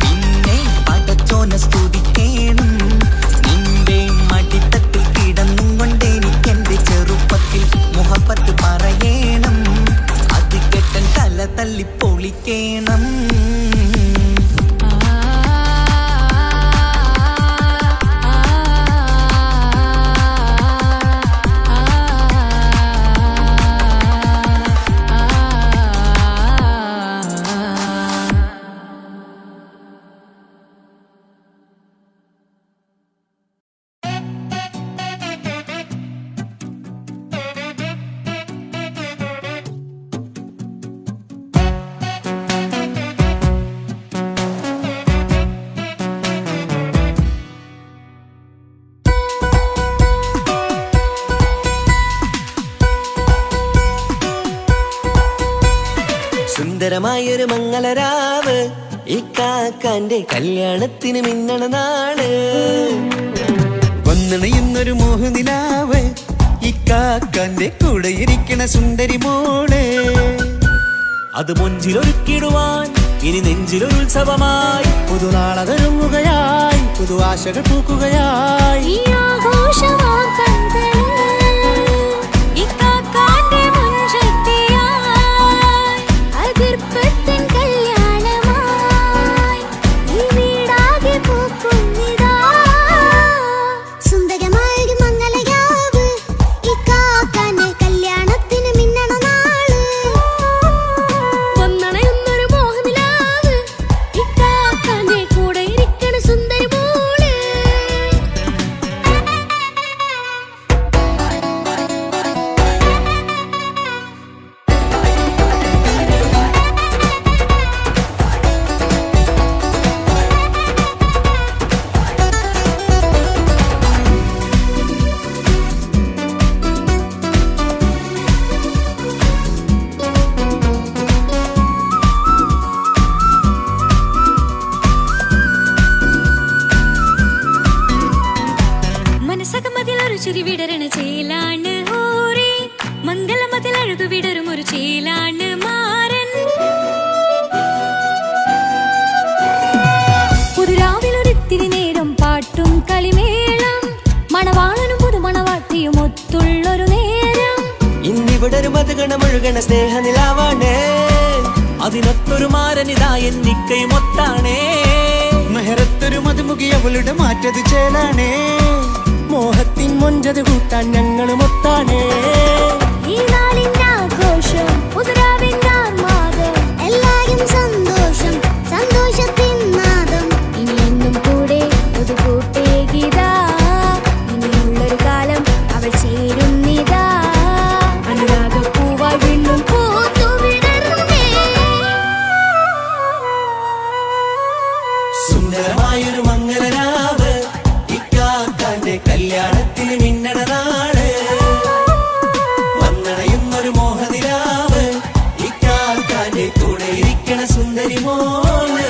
പിന്നെ പടച്ചോനെ സ്തുതിക്കണം. നിന്റെ മടിത്തട്ടിൽ കിടന്നും കൊണ്ട് എനിക്കെന്റെ ചെറുപ്പത്തിൽ മുഹബത്ത് പറയണം, അത് കെട്ടൻ തല തല്ലി പൊളിക്കണം. സുന്ദരമായൊരു മംഗളരാവ്, ഈ കാക്കാന്റെ കല്യാണത്തിന് മിന്നണ നാള്. വന്നണയുന്നൊരു മോഹനിലാവ്, ഈ കാക്കാന്റെ കൂടെ ഇരിക്കണ സുന്ദരി മോള്. അത് മുഞ്ചിലൊരുക്കിടുവാൻ ഇനി നെഞ്ചിലൊരു ഉത്സവമായി, പുതുനാളതൊരുങ്ങുകയായി, പുതു ആശകൾ പൂക്കുകയായി. ഈ ആഘോഷമാം കൺകളിൽ ഇക്കാക്കാന്റെ മുൻചെത്തിയായി, അതിർപ്പത്തിൻ കല്യാണമായി ഈ വീടാകെ പൂക്കുന്നിതാ. സുന്ദരമായൊരു മംഗളയാവ്, ഈ കാക്കാന്റെ കല്യാണത്തിന് മിന്നണ നാള്. വന്നണയുന്നൊരു മോഹനിലാവ്, ഇക്കാക്കാന്റെ കൂടെ ഇരിക്കണ സുന്ദരി മോള്. അഴകു വിടരും ഒരു ചേലാണ് മാരൻ. പുതുരാവിലൊരിത്തിരി നേരം പാട്ടും കളിമേളം, മണവാളനും പുതുമണവാട്ടിയും ഒത്തുള്ളൊരു നേരം. ഇന്നിവിടെ ഒരു മധുഗണമൊഴുകണ സ്നേഹനിലാവാണേ, അതിനൊത്തൊരു മാരനിതാ എന്നിക്കയുമൊത്താണേ. മെഹറത്തൊരു മധുമുഖി അവളുടെ മാറ്റത് ചേലാണേ, മോഹത്തിൻ മൊഞ്ചത് കൂട്ടാൻ ഞങ്ങളും ഒത്താണേ. ഈ നാളിന്റെ ആഘോഷം പുതുരാവിന്റെ ആർമാദം, എല്ലാരും സന്തോഷം സന്തോഷത്തിൻ നാദം. ഇനി എന്നും കൂടെ പുതുകൂട്ടേ ഗീതാ, ഇനിയുള്ളൊരു കാലം അവൾ ചേരുന്നിതാ. അനുരാഗപ്പൂവായി വീണ്ടും പൂത്തുവിടർന്നേ. സുന്ദരമായൊരു മംഗളരാവ്, ഇക്കാക്കാന്റെ കല്യാണത്തിന് മിന്നണ നാള്. വന്നണയുന്നൊരു മോഹനിലാവ്, ഇക്കാക്കാന്റെ കൂടെ ഇരിക്കണ സുന്ദരി മോള്.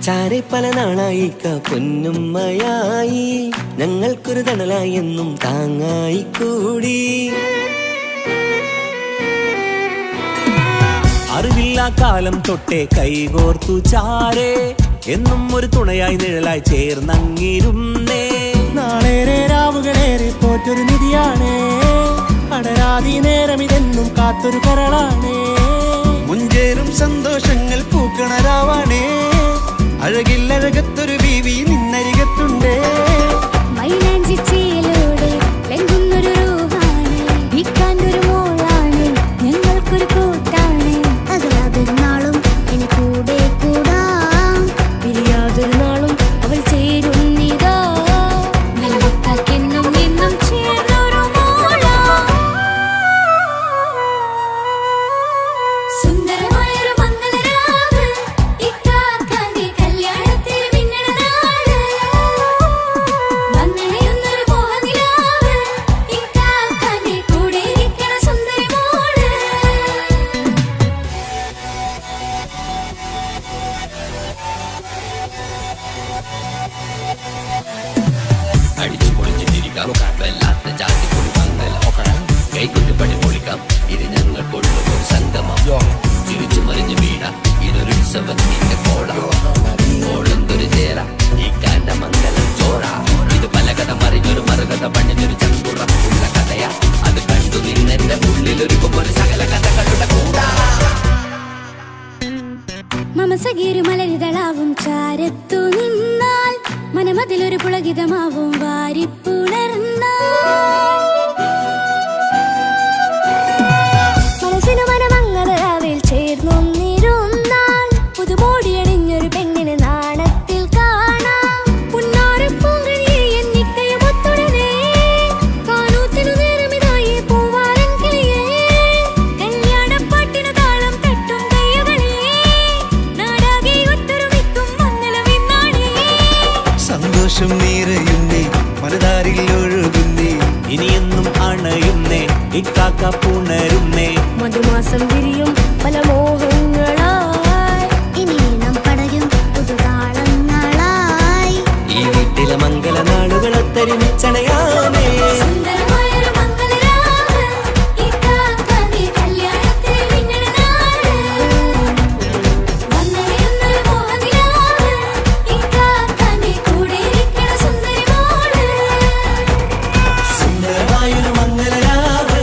ചാരെ പല നാളായിക്ക പൊന്നുമ്മയായി, ഞങ്ങൾക്കൊരു തണലായി എന്നും താങ്ങായി കൂടി. അറിവില്ലാ കാലം തൊട്ടേ കൈകോർത്തു ചാരേ, എന്നും ഒരു തുണയായി നിഴലായി ചേർന്നങ്ങിരുന്നേ. നാളേറെ രാവുകളേറെ പോറ്റൊരു നിധിയാണേ, അടരാതി നേരം ഇതെന്നും കാത്തൊരു കരളാണേ. മുഞ്ചേറും സന്തോഷങ്ങൾ പൂക്കണരാവാണേ, അഴകില്ലഴകത്തൊരു ബീവി നിന്നരികത്തുണ്ടേ. മൈലാഞ്ചിച്ചേലോടെ ലംഘുന്നൊരു റൂഹാണ്, വിക്കാണ്ടൊരു മോളാണ്, ഞങ്ങൾക്കൊരു കൂട്ടാണ്. അകലാതൊരു നാളും ഇനി കൂടെ കൂടാം, പിരിയാതൊരു നാളും അവൾ ചേരുന്നിതാ. മെല്ലക്കാക്കെന്നും എന്നും ചേർന്നൊരു മോളാ. സുന്ദരമായൊരു മംഗളരാവ്, ഇക്കാക്കാന്റെ കല്യാണത്തിന് മിന്നണ നാള്. വന്നണയുന്നൊരു മോഹനിലാവ്, ഇക്കാക്കാന്റെ കൂടെ ഇരിക്കണ സുന്ദരി മോള്. അടിച്ചു പൊളിച്ച് തിരിക്കാം, വല്ലാത്ത ജാതി പൊളിമംഗല ഓക്കണം, കൈകൊട്ട് പണി പൊളിക്കാം, ഇത് ഞങ്ങൾക്കുള്ളൊരു സംഗമം. ചിരിച്ചു മറിഞ്ഞ് വീടാം, ഇതൊരു ഉത്സവത്തിന്റെ കോട. ഓളന്തൊരു ചേര, ഈ കാണ്ട മംഗലം ചോറ. ഇത് പല കഥ മറിഞ്ഞൊരു മറുകഥ പണിഞ്ഞൊരു ചങ്കുറപ്പുള്ള കഥയാ, അത് കണ്ടു നിന്നെന്റെ ഉള്ളിലൊരുക്കും ഒരു സകല കഥകളുടെ കൂടാ. മമസഗീരു മലരിതളാവും ചാരത്തു നിന്നാൽ, മനമതിലൊരു പുളകിതമാവും വാരിപ്പുണർന്നാൽ. മനസ്സിനു മനമംഗളരാവിൽ ചേർന്നൊന്നിരുന്നാൽ, പുതുമോടിയണിഞ്ഞൊരു പെണ്ണിന് നാണത്തിൽ കാണാം. പുന്നാരപ്പൂങ്കഴിയെ എന്നിക്കയും ഒത്തുടനെ, കാനൂത്തിനു നേരമിതായി പൂവാലൻ കിളിയേ. കല്യാണപ്പാട്ടിനു താളം തട്ടും കയ്യുകളേ, നാടാകെ ഒത്തൊരുമിക്കും മംഗളമിന്നാണേ. സന്തോഷം നിറയുന്നേ, മനതാരിൽ ഒഴുകുന്നേ, ഇനിയെന്നും അണയുന്നേ, ഇക്കാക്ക പുണരുന്നേ. മധുമാസം വിരിയും പല മോഹങ്ങളായി, ഇനി നാം പടരും പുതുതാളങ്ങളായി. ഈ വീട്ടിലെ മംഗല നാളുകളൊത്തരിമിച്ചണയാമേ. സുന്ദരമായൊരു മംഗളരാവ്, ഇക്കാക്കാന്റെ കല്യാണത്തിന് മിന്നണ നാള്. വന്നണയുന്നൊരു മോഹനിലാവ്, ഇക്കാക്കാന്റെ കൂടെ ഇരിക്കണ സുന്ദരി മോള്. സുന്ദരമായൊരു മംഗളരാവ്,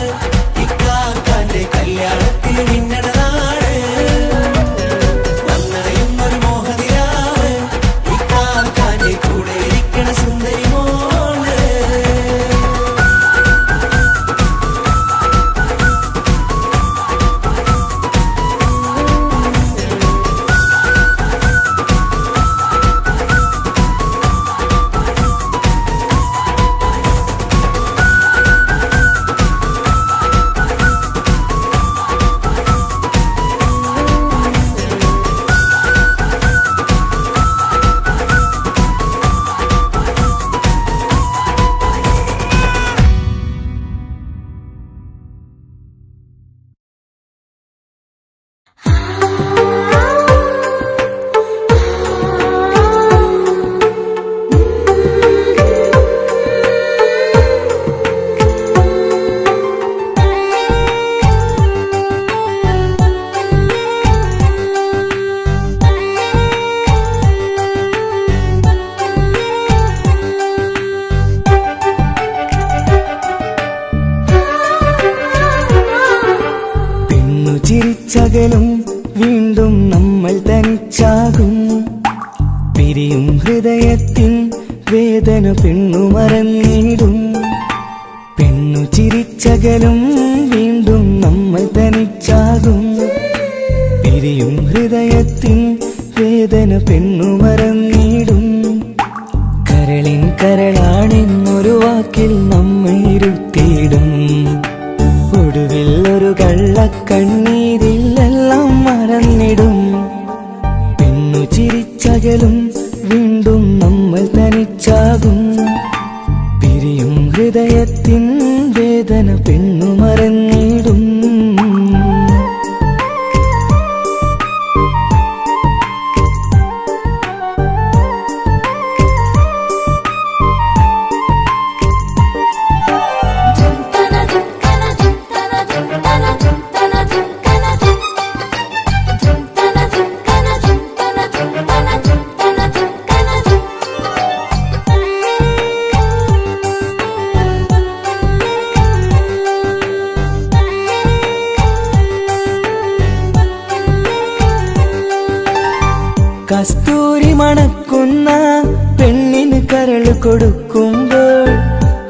ഇക്കാക്കാന്റെ കല്യാണത്തിന് മിന്നണ നാള്. ചിരിച്ചകലും വീണ്ടും നമ്മൾ തനിച്ചാകും പിരിയും ഹൃദയത്തിൻ വേദന പെണ്ണു മറന്നിടും പെണ്ണു ചിരിച്ചകലും വീണ്ടും നമ്മൾ തനിച്ചാകും പിരിയും ഹൃദയത്തിൻ വേദന പെണ്ണു മറന്നിടും കരളിൻ കരളാണെന്നൊരു വാക്കിൽ നമ്മെ ഇരുത്തിയിടും ഒടുവിൽ ഒരു കള്ളക്കണ്ണീരിൽ എല്ലാം മറന്നിടും പെണ്ണു ചിരിച്ചകലും വീണ്ടും നമ്മൾ തനിച്ചാകും പിരിയും ഹൃദയത്തിൻ വേദന പെണ്ണു മറന്നിടും കസ്തൂരി മണക്കുന്ന പെണ്ണിന് കരള് കൊടുക്കുമ്പോൾ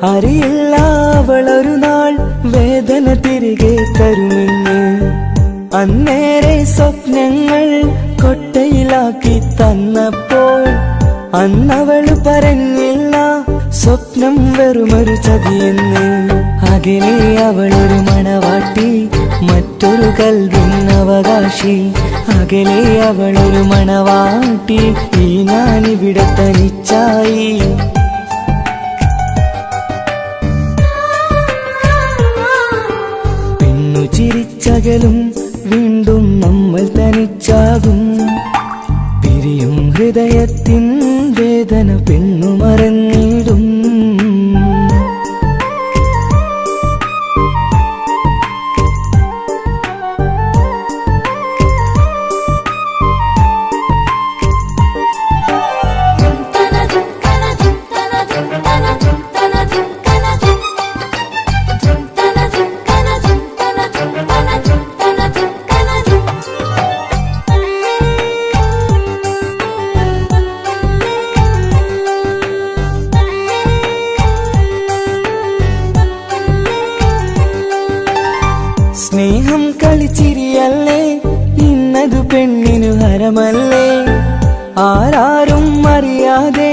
അറിയില്ല അവളൊരു നാൾ വേദന തിരികെ തരുമെന്ന് അന്നേരെ സ്വപ്നങ്ങൾ കൊട്ടയിലാക്കി തന്നപ്പോൾ അന്നവള് പറഞ്ഞില്ല സ്വപ്നം വെറുമൊരു ചതിയെന്ന് അകലെ അവളൊരു മണവാട്ടി മറ്റൊരു കൽവിൻ അവകാശി അകലെ അവളൊരു മണവാട്ടി ഈ ഞാനിവിടെ തനിച്ചായി പെണ്ണു ചിരിച്ചകലും വീണ്ടും നമ്മൾ തനിച്ചാകും പിരിയും ഹൃദയത്തിൻ വേദന പെണ്ണു മറന്നിടും സ്നേഹം കളിച്ചിരിയല്ലേ ഇന്നതു പെണ്ണിനു ഹരമല്ലേ ആരാരും അറിയാതെ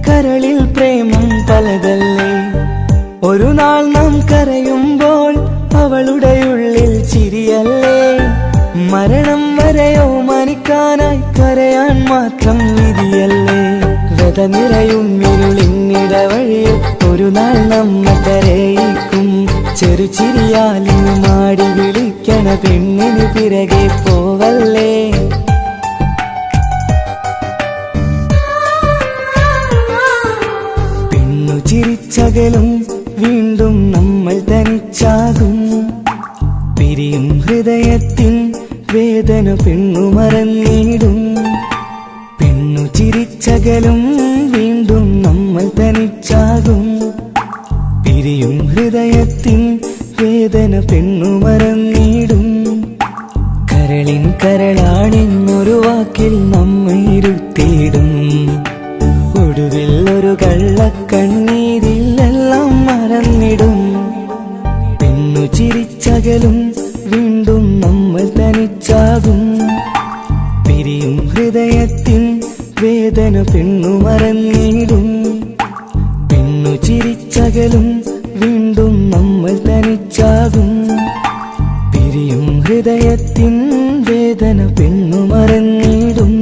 കരളിൽ പ്രേമം പലതല്ലേ ഒരു നാൾ നാം കരയുമ്പോൾ അവളുടെ ഉള്ളിൽ ചിരിയല്ലേ മരണം വരെയോ മനിക്കാനായി കരയാൻ മാത്രം വിധിയല്ലേ വ്യത നിറയും ഇരുളിന്നിടവഴിയിൽ ഒരു നാൾ നമ്മ കരയിക്കും ചെറുചിരിയാലിന് മാടി വിളിക്കണ പെണ്ണിന് പിറകെ പോവല്ലേ പെണ്ണു ചിരിച്ചകലും വീണ്ടും നമ്മൾ തനിച്ചാകും പിരിയും ഹൃദയത്തിൻ വേദന പെണ്ണു മറന്നിടും പെണ്ണു ചിരിച്ചകലും വീണ്ടും നമ്മൾ തനിച്ചാകും പിരിയും ഹൃദയത്തിൻ വേദന പെണ്ണു മറന്നിടും കരളിൻ കരളാണെന്നൊരു വാക്കിൽ നമ്മെ ഇരുത്തിയിടും ഒടുവിൽ ഒരു കള്ളക്കണ്ണീരിൽ എല്ലാം മറന്നിടും പെണ്ണു ചിരിച്ചകലും വീണ്ടും നമ്മൾ തനിച്ചാകും പിരിയും ഹൃദയത്തിൻ വേദന പെണ്ണു മറന്നിടും പെണ്ണു ചിരിച്ചകലും വീണ്ടും നമ്മൾ തനിച്ചാകും പിരിയും ഹൃദയത്തിൻ വേദന പെണ്ണു മറന്നിടും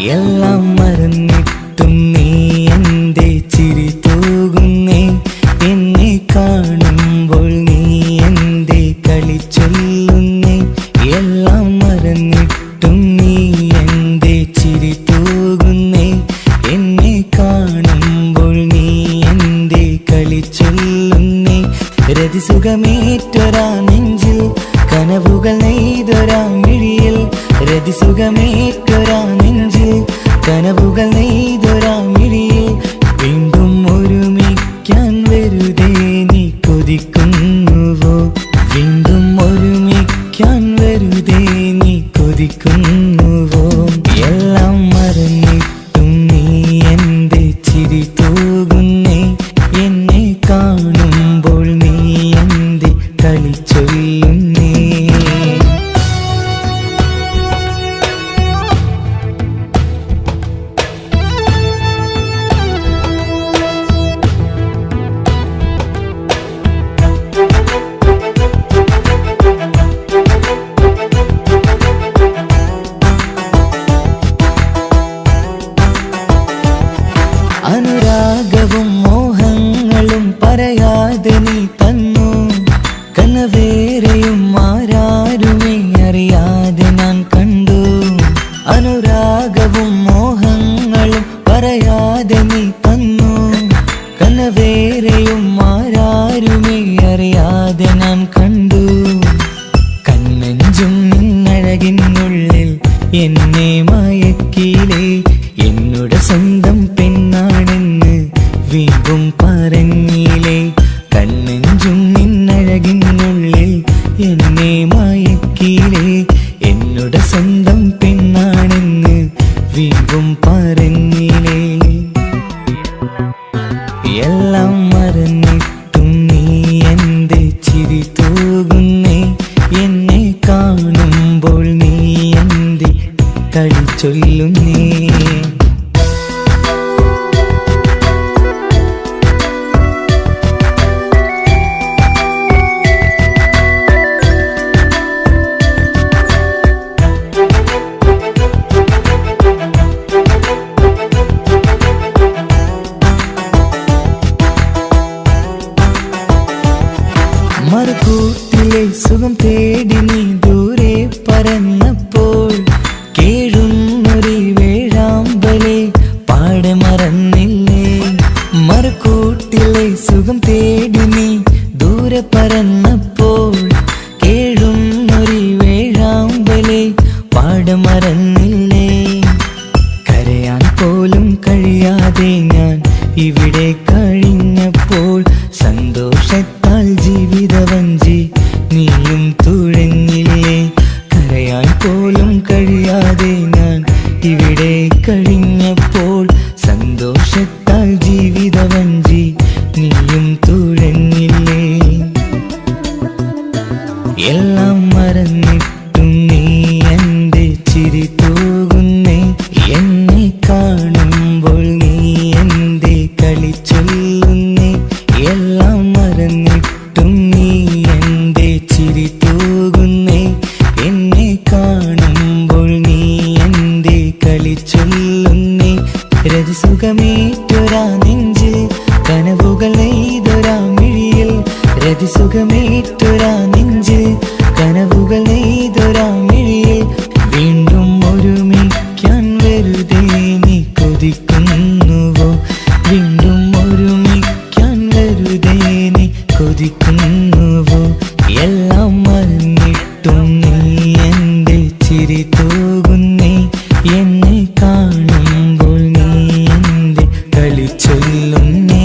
എല്ലാം മറന്നിട്ടും നീ എൻ്റെ ചിരി തൂകുന്നേ, എന്നെ കാണുമ്പോൾ നീ എൻ്റെ കളി ചൊല്ലുന്നേ. എല്ലാം മറന്നിട്ടും നീ എൻ്റെ ചിരി തൂകുന്നേ, എന്നെ കാണുമ്പോൾ നീ എൻ്റെ കളി ചൊല്ലുന്നേ. രതിസുഖമേറ്റൊരാ നെഞ്ചിൽ കനവുകൾ നെയ്തൊരാ മിഴിയിൽ, രതിസുഖമേറ്റൊരാ നെഞ്ചിൽ കനവുകൾ നെയ്തൊരാ മിഴിയിൽ. വീണ്ടും ഒരുമിക്കാൻ വെറുതെ നീ കൊതിക്കുന്നുവോ, വീണ്ടും ഒരുമിക്കാൻ വെറുതെ നീ കൊതിക്കുന്നുവോ. എല്ലാം മറന്നിട്ടും നീ എൻ്റെ ചിരി തൂകുന്നേ, എന്നെ കാണുമ്പോൾ നീ എൻ്റെ കളി ചൊല്ലുന്നേ. അനുരാഗവും മോഹങ്ങളും പറയാതെ നീ തന്നു, കനവേറെയും ആരാരുമേ അറിയാതെ ഞാൻ കണ്ടു. അനുരാഗവും മോഹങ്ങളും പറയാതെ നീ തന്നു, കനവേറെയും ആരാരുമേ അറിയാതെ ഞാൻ കണ്ടു. കണ്ണഞ്ചും നിന്നഴകിനുള്ളിൽ എന്നെ മയക്കിയിലേ, എന്നോട് സ്വന്തം പെണ്ണാണെന്ന് വീണ്ടും പറഞ്ഞില്ലേ. കണ്ണഞ്ചും നിന്നഴകിനുള്ളിൽ എന്നെ മയക്കിയില്ലേ, എന്നോട് സ്വന്തം പെണ്ണാണെന്ന് വീണ്ടും പറഞ്ഞില്ലേ. എല്ലാം മറന്നിട്ടും നീ എൻ്റെ ചിരി തൂകുന്നേ, എന്നെ കാണുമ്പോൾ നീ എൻ്റെ കളി ചൊല്ലുന്നേ. മറുകൂട്ടിലെ സുഖം തേടി നീ ദൂരെ പറന്നപ്പോൾ, കേഴുന്നൊരു വേഴാമ്പലെ പാടെ മറന്നില്ലേ. മറുകൂട്ടിലെ സുഖം തേടി നീ ദൂരെ പറന്നപ്പോൾ, കേഴുന്നൊരു വേഴാമ്പലെ പാടെ മറന്നില്ലേ. കരയാൻ പോലും കഴിയാതെ ഞാൻ ഇവിടെ കഴിഞ്ഞപ്പോൾ, സന്തോഷത്താൽ ജീവിതവഞ്ചി നീയും തുഴഞ്ഞില്ലേ. കരയാൻ പോലും കഴിയാതെ ഞാൻ ഇവിടെ കഴിഞ്ഞപ്പോൾ, സന്തോഷത്താൽ ജീവിതവഞ്ചി നീയും തുഴഞ്ഞില്ലേ. എല്ലാം മറന്നിട്ടും നീ എൻ്റെ ചിരി തൂകുന്നേ, എന്നെ കാണുമ്പോൾ നീ എൻ്റെ കളി ചൊല്ലുന്നേ. എല്ലാം മറന്നിട്ടും നീ എൻ്റെ ചിരി തൂകുന്നേ, എന്നെ കാണുമ്പോൾ നീ എൻ്റെ കളി ചൊല്ലുന്നേ. രതിസുഖമേറ്റൊരാ നെഞ്ചിൽ കനവുകൾ നെയ്തൊരാ മിഴിയിൽ, രതിസുഖമേറ്റൊരാ നെഞ്ചിൽ കനവുകൾ നെയ്തൊരാ മിഴിയിൽ. വീണ്ടും ഒരുമിക്കാൻ വെറുതെ നീ കൊതിക്കുന്നുവോ, വീണ്ടും ഒരുമിക്കാൻ വെറുതെ നീ കൊതിക്കുന്നുവോ. എല്ലാം മറന്നിട്ടും നീ എൻ്റെ ചിരി തൂകുന്നേ, എന്നെ കാണുമ്പോൾ നീ എൻ്റെ കളി ചൊല്ലുന്നേ.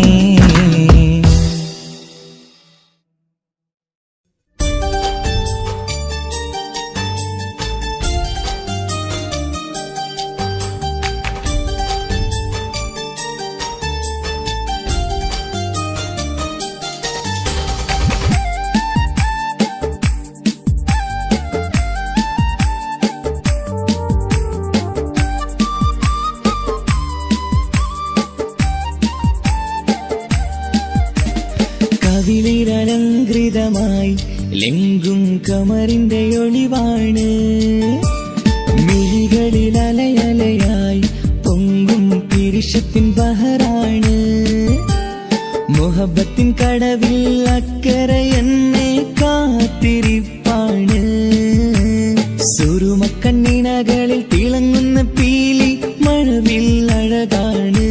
കവിളിലലങ്കൃതമായി ലെങ്കും കമറിന്റെ ഒളിവാണ്, മിഴികളിൽ അലയലയായി പിരിശത്തിൻ ബഹറാണ് മുഹബത്തിൻ കടവിൽ അക്കരെ എന്നെ കാത്തിരിപ്പാണ് സുറുമക്കണ്ണിണകളിൽ തിളങ്ങുന്ന പീലി മഴവിൽ അഴകാണ്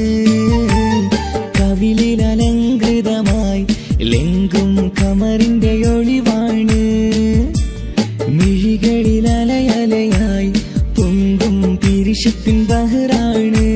കവിളിൽ അലങ്കൃതമായി ലെങ്കും കമറിന്റെ ഒളിവാണ് മിഴികളിൽ അലയലയായി പൊങ്കും പിരിശത്തിൻ ബഹറാണ്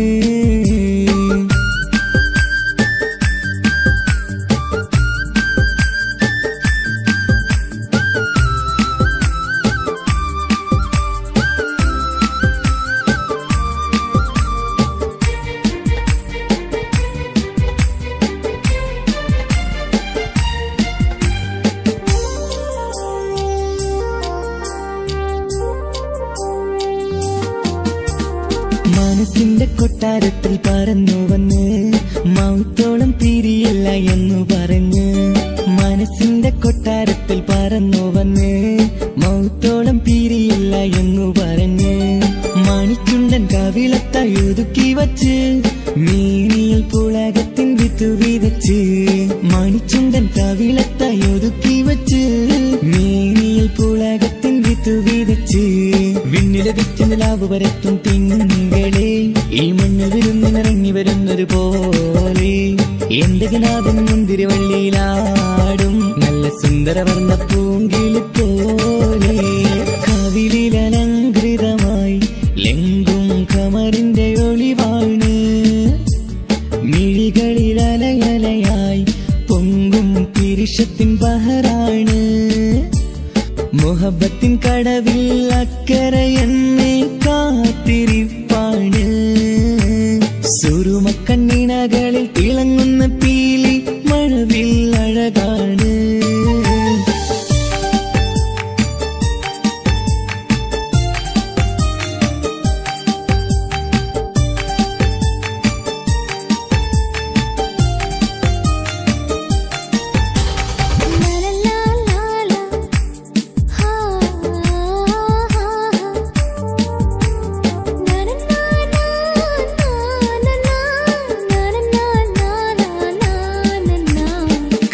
മനസ്സിന്റെ കൊട്ടാരത്തിൽ പറന്നു വന്ന് മൗത്തോളം പിരിയില്ല എന്നു പറഞ്ഞ് മനസ്സിന്റെ കൊട്ടാരത്തിൽ പറന്നു വന്ന് മൗത്തോളം പിരിയില്ല എന്നു പറഞ്ഞ് മണിച്ചുണ്ടൻ കവിളത്തായി ഒതുക്കി വച്ച് മീനിയിൽ പുളകത്തിൻ വിത്തു വിതച്ച് മണിച്ചുണ്ടൻ കവിളത്തായി ഒതുക്കി വച്ച് മീനിയിൽ പുളകത്തിൻ വിത്തു വിതച്ച് വിണ്ണിലെ വിറ്റ് നിലാവ് വരത്തും തിങ്കളെ ഈ മണ്ണ് വിരുന്നിനിറങ്ങി വരുന്നത് പോലെ എന്റെ കിനാവിൻ മുന്തിരിവള്ളിയിലാടും നല്ല സുന്ദരവർണ്ണ പൂങ്കിളി പോലെ കവിളിൽ അലങ്കൃതമായി ലെങ്കും കമറിന്റെ ഒളിവാണ് മിഴികളിൽ അലയലയായി പൊങ്കും പിരിശത്തിൻ ബഹറാണ് മുഹബത്തിൻ കടവിൽ അക്കരെ എന്നെ കാത്തിരിപ്പാണ് സുറുമക്കണ്ണിണകളിൽ തിളങ്ങുന്ന പീലി മഴവിൽ അഴകാണ്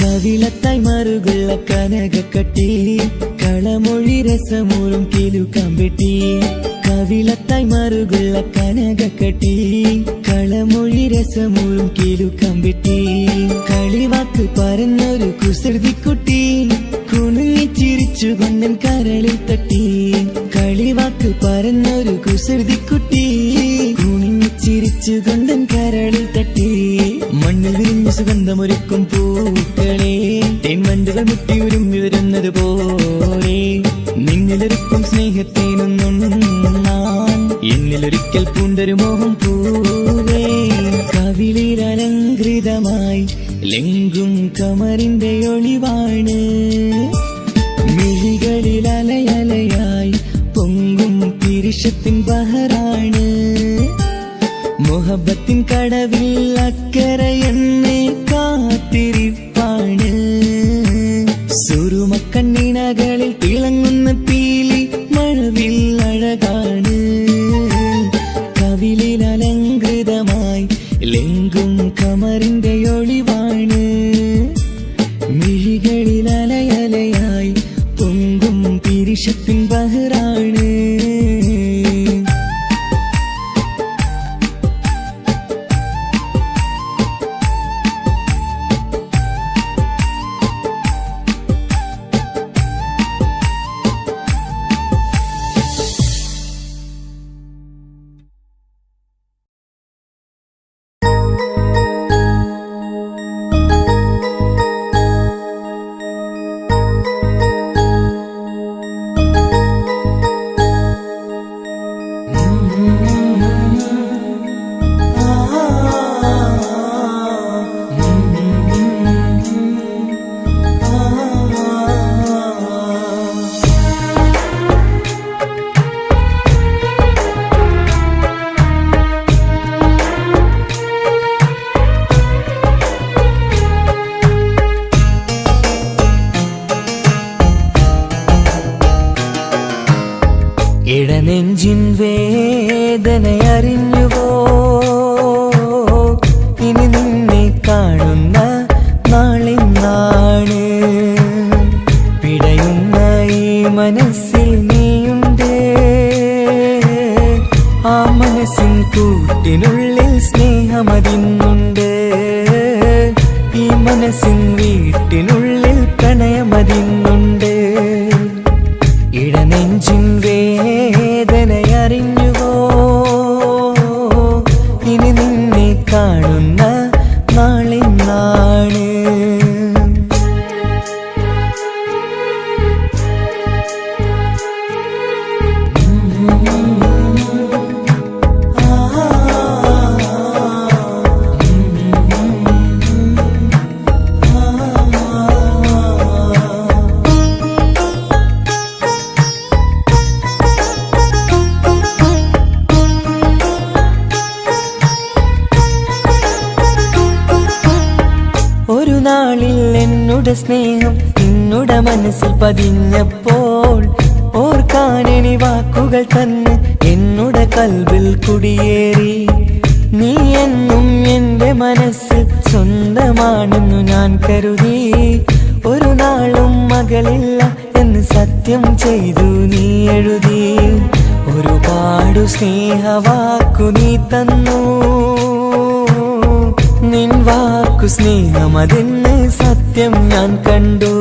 കവിളത്തായി മറുകുള്ള കനകക്കട്ടി കളമൊഴി രസമൂറും കിലുക്കാമ്പെട്ടി കവിളത്തായി മറുകുള്ള കനകക്കട്ടി കളമൊഴി രസമൂറും കിലുക്കാമ്പെട്ടി കളിവാക്ക് പറഞ്ഞൊരു കുസൃതിക്കുട്ടി കുണുങ്ങി ചിരിച്ചു കൊണ്ടൻ കരളിൽ തട്ടി കളിവാക്ക് പറഞ്ഞൊരു കുസൃതിക്കുട്ടി കുണുങ്ങി ചിരിച്ചു കൊണ്ടൻ കരളിൽ തട്ടി മണ്ണിൽ വിരിഞ്ഞ സുഗന്ധമൊരുക്കും പൂക്കളെ തെന്മണ്ടുകൾ മുട്ടിയുരുമ്പി വരുന്നത് പോലെ നിന്നിലൊരുക്കും സ്നേഹത്തേനൊന്നുണ്ണാൻ എന്നിലൊരിക്കൽ പൂണ്ടൊരു മോഹം പൂവേ കവിളിൽ അലങ്കൃതമായി ലെങ്കും കമറിന്റെ ഒളിവാണ് മിഴികളിൽ അലയലയായി പൊങ്കും പിരിശത്തിൻ ബഹറാണ് മുഹബത്തിൻ കടവിൽ അക്കരെ എന്നെ കാത്തിരിപ്പാണ് സുറുമക്കണ്ണിണകളിൽ തിളങ്ങുന്ന പീലി മഴവിൽ അഴകാണ് കവിളിൽ അലങ്കൃതമായി ലെങ്കും കമറിന്റെ ഒളിവാണ് മിഴികളിൽ അലയലയായി പൊങ്കും പിരിശത്തിൻ ബഹറാണ് ഇടനെഞ്ചിൻ വേദനയറിഞ്ഞുവോ മനസ്സിൻ കൂട്ടിനുള്ളിൽ സ്നേഹമതിന്നുണ്ട്, ഈ മനസ്സിൻ വീട്ടിനുള്ളിൽ പ്രണയമതിന്നുണ്ട്. ഇടനെഞ്ചിൻ വേദനയറിഞ്ഞുവോ, ഇനി നിന്നെ കാണുന്ന നാളിന്നാണ്. ഒരു നാളിൽ എന്നോട് സ്നേഹം നിന്നുടെ മനസ്സിൽ പതിഞ്ഞപ്പോൾ, ഓർക്കാനെനി വാക്കുകൾ തന്ന് എന്നോട് കൽബിൽ കുടിയേറി. നീ എന്നും എൻ്റെ മനസ്സിൽ സ്വന്തമാണെന്നു ഞാൻ കരുതി. ഒരു നാളും മകളില്ല എന്ന് സത്യം ചെയ്തു നീ എഴുതി. ഒരുപാടു സ്നേഹവാക്കു നീ തന്നു, നിൻ വാക്കു സ്നേഹമതെന്ന് സത്യം ഞാൻ കണ്ടു.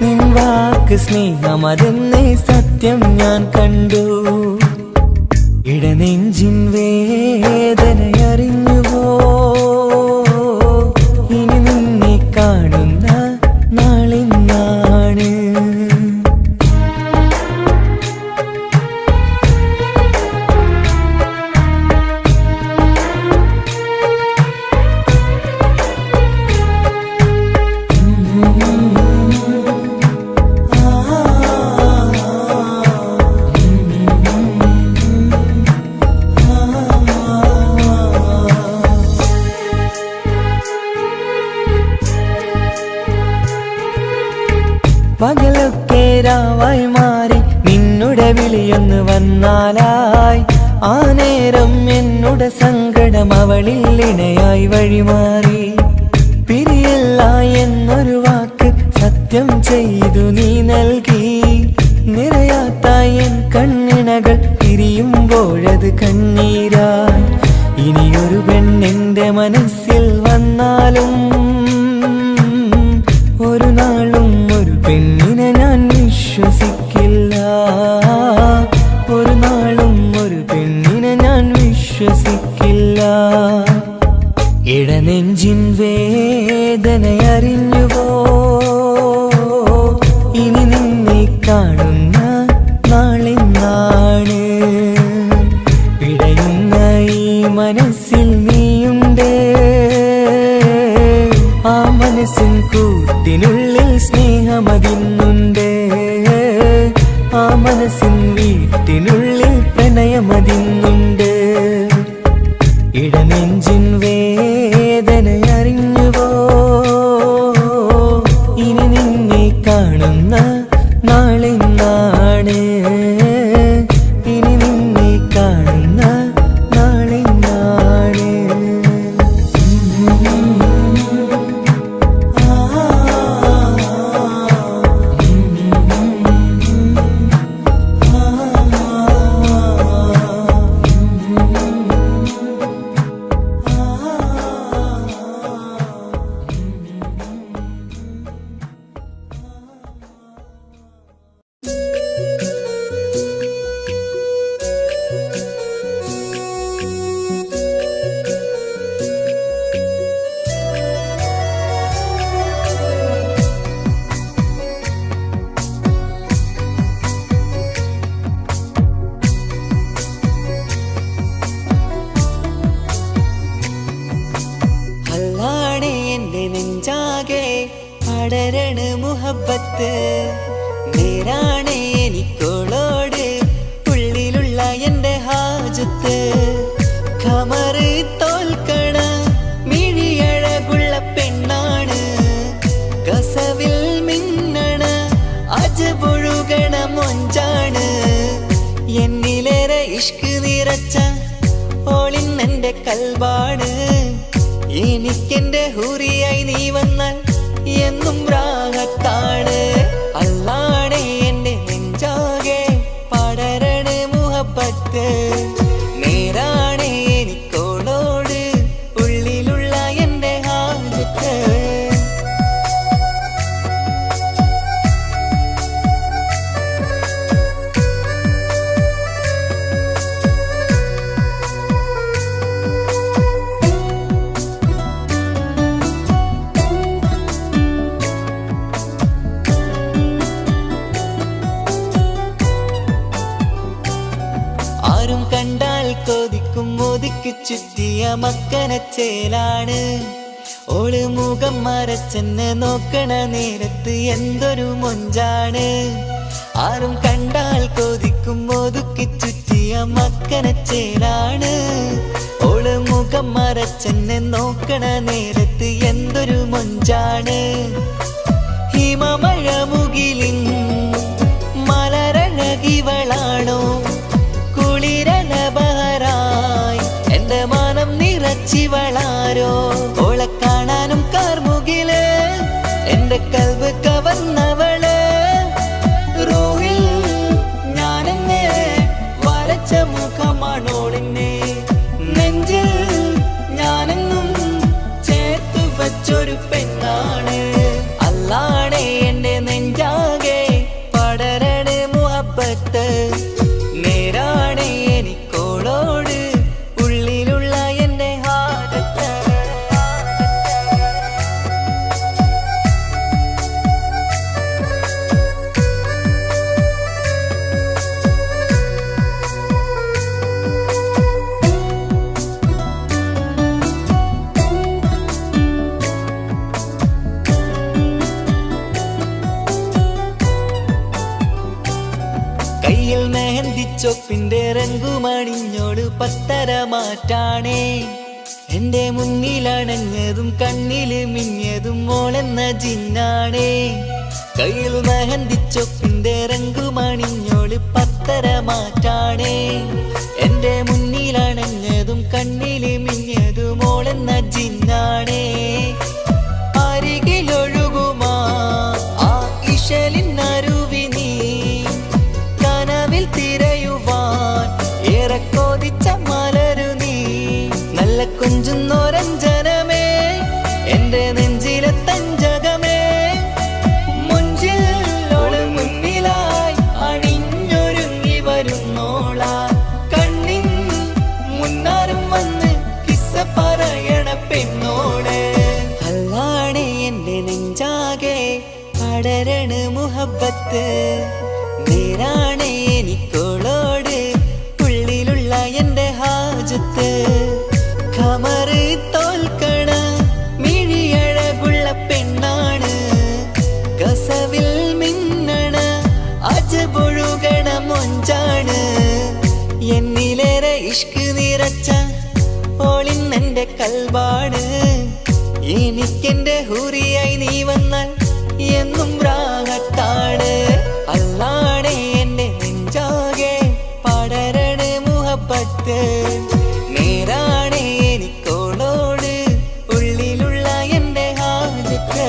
നിൻ വാക്ക് സ്നേഹമതെന്ന് സത്യം ഞാൻ കണ്ടു. ഇടനെഞ്ചിൻ വേദനയറിഞ്ഞുവോ, ഇനി നിന്നെ കാണുന്ന നാളിന്നാണ്. പകലൊക്കെ രാവായി മാറി നിന്നുടെ വിളിയൊന്ന് വന്നാലായി, ആ നേരം എന്നുടെ സങ്കടം അവളിൽ ഇണയായി വഴിമാറി. പിരിയല്ല എന്നൊരു വാക്ക് സത്യം ചെയ്തു നീ നൽകി. നിറയാത്ത എൻ കണ്ണിണകൾ തിരിയുമ്പോഴത് കണ്ണീരായി. ഇനിയൊരു പെണ്ണെന്റെ മനസ്സിൽ വന്നാലും ഒരു നാളും ഒരു പെണ്ണിനെ ഞാൻ വിശ്വസിക്കില്ല. ഒരു നാളും ഒരു പെണ്ണിനെ ഞാൻ വിശ്വസിക്കില്ല. ഇടനെഞ്ചിൻ വേദനയറിഞ്ഞുവോ, ഇനി നിന്നെ കാണുന്ന നാളിന്നാണ്. പിടയുന്ന ഈ മനസ്സിൽ നീയുണ്ട്, ആ മനസ്സിൻ കൂട്ടിനുള്ളിൽ സ്നേഹമതിന്നുണ്ട്, ആ മനസ്സിൻ വീട്ടിനുള്ളിൽ പ്രണയമതിന്നുണ്ട്. ഇടനെഞ്ചിൻ വേദനയറിഞ്ഞുവോ, ഇനി നിന്നെ കാണുന്ന നാളിന്നാണ്. ഇനി നിന്നെ കാണുന്ന നാളിന്നാണ്. നെഞ്ചാകെ പടരണ മുഹബത്ത്, നേരാണ് എനിക്കോളോട് ഉള്ളിലുള്ള എൻ്റെ ഹാജത്ത്. ഖമറ് തോൽക്കണ മിഴിയഴകുള്ള പെണ്ണാണ്, കസവിൽ മിന്നണ അജപൊഴുകണ മൊഞ്ചാണ്. എന്നിലേറെ ഇഷ്ക് നിറച്ച ഓളിന്നെൻ്റെ കൽബാണ്. എനിക്കെന്റെ ഹൂറിയായി നീ വന്നാൽ എന്നും രാഗത്താണ്. അല്ലാണേ എന്റെ നെഞ്ചാകെ പടരണ മുഹബത്ത്. ആരും കണ്ടാൽ കൊതിക്കും ഒതുക്കി ചുറ്റിയ മക്കനച്ചേലാണ്. ഓള് മുഖം മറച്ചെന്നെ നോക്കണ നേരത്ത് എന്തൊരു മൊഞ്ചാണ്. ആരും കണ്ടാൽ കൊതിക്കും ഒതുക്കി ചുറ്റിയ മക്കനച്ചേലാണ്. ഓള് മുഖം മറച്ചെന്നെ നോക്കണ നേരത്ത് എന്തൊരു മൊഞ്ചാണ്. ഹിമമഴ മുകിലിൻ മലരഴകിവളാണോ കുളിരലബഹരായി എന്റെ മാനം നിറച്ചിവളാരോ. ഓളെ കാണാനും കാർമുകില് എന്റെ കൽവ് കവർന്നവള്. റോഹിൽ ഞാനെന്നെ വരച്ച മുഖമാണോളിന്നെ. നെഞ്ചിൽ ഞാനെന്നും ചേർത്തു വച്ചൊരു പെണ്ണാണ്. അല്ലാണേ എന്റെ നെഞ്ചാകെ പടരണ മുഹബ്ബത്ത്. നേരാണേ എനിക്കോളോട് ഉള്ളിലുള്ള എന്റെ ഹാജത്ത്. കയ്യിൽ മെഹന്തിച്ചൊപ്പിന്റെ രംഗുമണിഞ്ഞോട് പത്തര മാറ്റാണേ. എന്റെ മുന്നിലണഞ്ഞതും കണ്ണില് മിഞ്ഞതും മോളെന്ന ജിന്നാണേ. കയ്യിൽ മെഹന്തിച്ചൊപ്പിന്റെ രംഗുമണിഞ്ഞോട് പത്തര മാറ്റാണേ. എന്റെ മുന്നിലണഞ്ഞതും കണ്ണില് മിഞ്ഞതും മോളെന്ന ജിന്നാണേ. അരികിലൊഴുകുമാ ആ ഇശലിനരുവി നീ കനവിൽ തിരയുവാൻ ഏറെ കൊതിച്ച മലരു നീ. നല്ല കുഞ്ചുന്നോരഞ്ജനമേ എന്റെ നെഞ്ചിലെ തഞ്ചകമേ. മുഞ്ചിൽ ഓള് മുന്നിലായി അണിഞ്ഞൊരുങ്ങി വരുന്നോള. കണ്ണിൻ മുന്നാരും വന്ന് കിസ്സ പറയണ പെണ്ണോള്. അല്ലാണേ എന്റെ നെഞ്ചാകെ പടരണ മുഹബ്ബത്ത്. നേരാണേ എനിക്കോളോട് ഉള്ളിലുള്ള എന്റെ ഹാജത്ത്. ഖമറ് തോൽക്കണ മിഴിയഴകുള്ള പെണ്ണാണ്. കസവിൽ മിന്നണ അജബൊഴുകണ മൊഞ്ചാണ്. എന്നിലേറെ ഇഷ്ക് നിറച്ച ഓളിന്നെന്റെ കൽബാണ്. എനിക്കെന്റെ ഹൂറിയായി നീ വന്നാൽ എന്നും രാഗത്താണ്. അല്ലാണേ എന്റെ നെഞ്ചാകെ പടരണ മുഹബ്ബത്ത്. നേരാണേ എനിക്കോളോട് ഉള്ളിലുള്ള എന്റെ ഹാജത്ത്.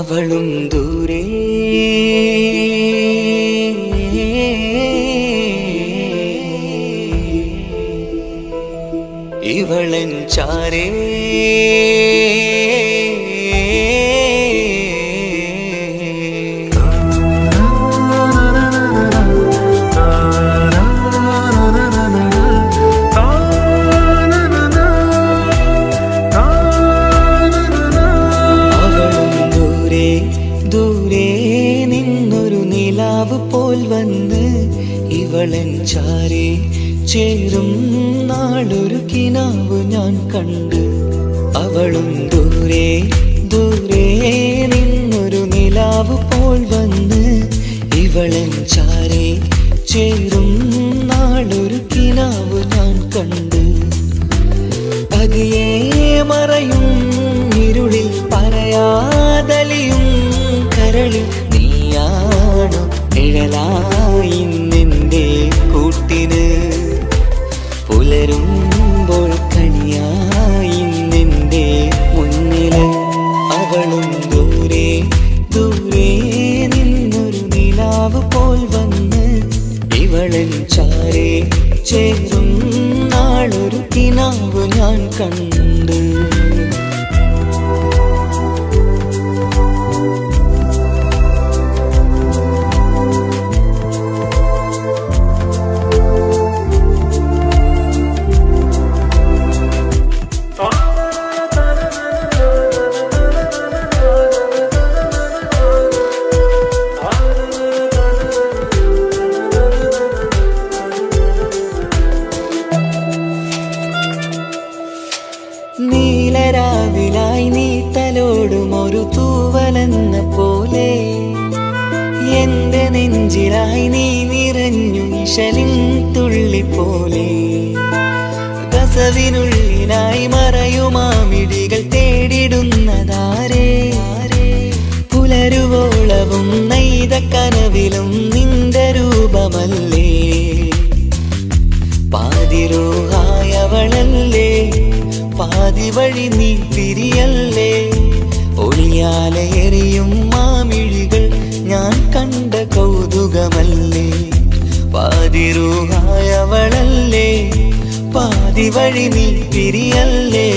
അവളും ദൂരെ ഇവളൻ ചാരേ. അവളും ദൂരെ ദൂരെ നിന്നൊരു നിലാവ് പോൽ വന്ന് ഇവളൻ ചാരേ ചേരും നാളൊരു കിനാവ് ഞാൻ കണ്ട്. അവളും ദൂരെ ദൂരെ നിന്നൊരു നിലാവ് പോൽ വന്ന് ഇവളൻ ചാരേ ചേരും നാളൊരു കിനാവ് ഞാൻ കണ്ട്. പതിയെ മറയും ഇരുളിൽ പറയാതലിയും കരളിൽ നീയാണോ നിഴലായി നിന്റെ കൂട്ടിന്. പുലരുമ്പോൾ കണിയായി നിന്റെ മുന്നില്. അവളും ദൂരെ ദൂരെ നിന്നൊരു നിലാവ് പോൽ വന്ന് ഇവളൻ ചാരേ ചേരും നാളൊരു കിനാവ് ഞാൻ കണ്ട്. നെഞ്ചിലായി നീ നിറഞ്ഞു ഇശലിൻ തുള്ളി പോലെ കസവിനുള്ളിലായി മറയുമാമിടികൾ തേടിടുന്നതാരേ പുലരുവോളവും നെയ്ത കനവിലും നിന്റെ രൂപമല്ലേ പാതിരൂഹായവളല്ലേ പാതി വഴി നീ തിരിയല്ലേ ഒളിയാലെ എറിയും മാമിഴികൾ ഞാൻ കണ്ട കൗതുകമല്ലേ പാതിരൂഹായവളല്ലേ പാതി വഴി നീ തിരിയല്ലേ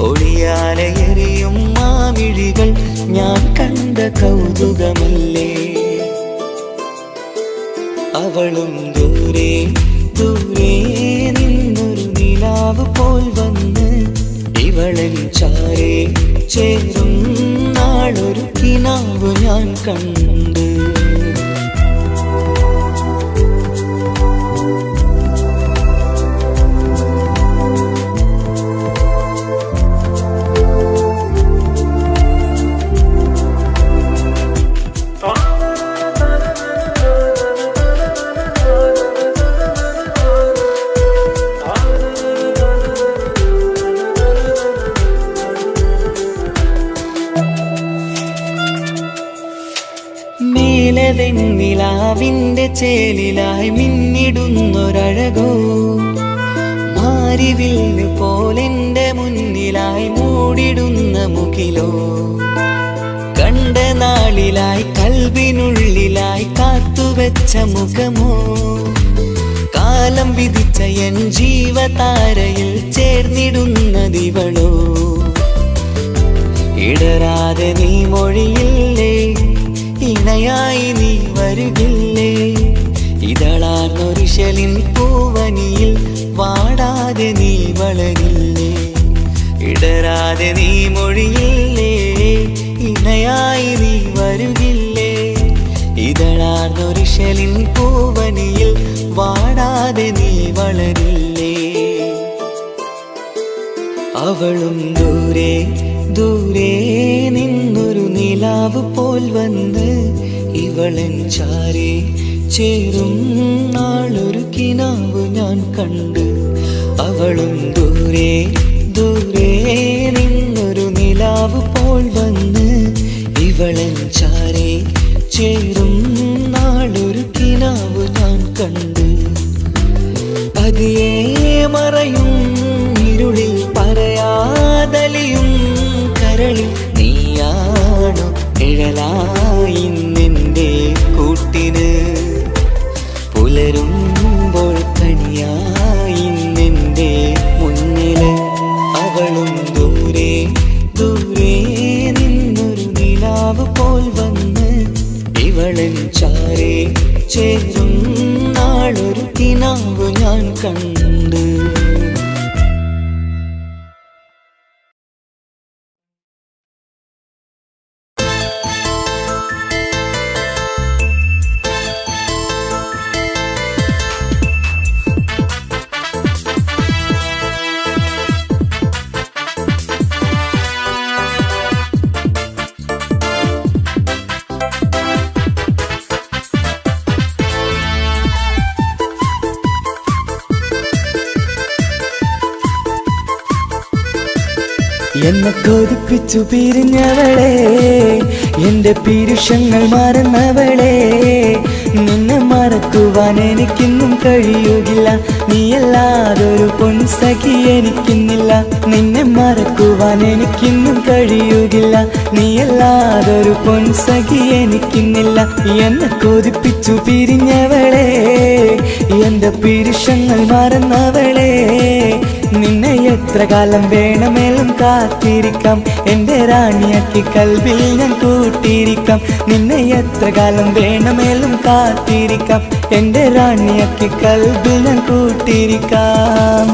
ഒളിയാലെ എറിയും മാമിഴികൾ ഞാൻ കണ്ട കൗതുകമല്ലേ അവളും ദൂരെ ദൂരെ നിന്നൊരു നിലാവ് പോൽ വന്ന് ഇവളൻ ചാരേ ചേരും നാളൊരു കിനാവ് ഞാൻ കണ്ട് നിലാവിന്റെ ചേലിലായി മിന്നിടുന്നൊരഴകോ മാരിവില്ല് പോലെന്റെ മുന്നിലായി മൂടിടുന്ന മുകിലോ കണ്ട നാളിലായി കൽവിനുള്ളിലായി കാത്തുവെച്ച മുഖമോ കാലം വിധിച്ച എൻ ജീവതാരയിൽ ചേർന്നിടുന്നതിവളോ ഇടരാതെ നീ മൊഴിയില്ലേ ഇണയായി നീ വരുകില്ലേ ഇതളാർന്നൊരിശലിൻ പൂവനിയിൽ വാടാതെ നീ വളരില്ലേ ഇടരാതെ നീ മൊഴിയില്ലേ ഇണയായി നീ വരുകില്ലേ ഇതളാർന്നൊരിശലിൻ പൂവനിയിൽ വാടാതെ നീ വളരില്ലേ അവളും ദൂരെ ദൂരെ നിന്നൊരു നിലാവ് പോൽ വന്ന് ഇവളൻ ചാരേ ചേരും നാളൊരു കിനാവ് ഞാൻ കണ്ട് അവളും ദൂരെ ദൂരെ നിന്നൊരു നിലാവ് പോൽ വന്ന് ഇവളൻ ചാരേ ചേരും നാളൊരു കിനാവ് ഞാൻ കണ്ട് പതിയെ മറയും ഇരുളിൽ പറയാതലിയും കരളിൽ നീയാണു നിഴലായി നിന്റെ കൂട്ടിന് പുലരുമ്പോൾ കണിയായി നിന്റെ മുന്നില് അവളും ദൂരെ ദൂരെ നിന്നൊരു നിലാവ് പോൽ വന്ന് ഇവളൻ ചാരേ ചേരും നാളൊരു കിനാവ് ഞാൻ കണ്ട് എന്നെ കൊതിപ്പിച്ചു പിരിഞ്ഞവളെ എന്റെ പീരുഷങ്ങൾ മറന്നവളെ നിന്നെ മറക്കുവാൻ എനിക്കിന്നും കഴിയുകില്ല നീയല്ലാതൊരു പൊൻസഖി എനിക്കിന്നില്ല നിന്നെ മറക്കുവാൻ എനിക്കിന്നും കഴിയുകില്ല നീയല്ലാതൊരു പൊൻസഖി എനിക്കിന്നില്ല എന്നെ കൊതിപ്പിച്ചു പിരിഞ്ഞവളെ എന്റെ പീരുഷങ്ങൾ മറന്നവളെ നിന്നെ എത്ര കാലം വേണമെങ്കിലും കാത്തിരിക്കാം എന്റെ റാണിയാക്കി കൽവിൽ ഞാൻ കൂട്ടിയിരിക്കാം നിന്നെ എത്ര കാലം വേണമെങ്കിലും കാത്തിരിക്കാം എന്റെ റാണിയാക്കി കൽവിൽ ഞാൻ കൂട്ടിയിരിക്കാം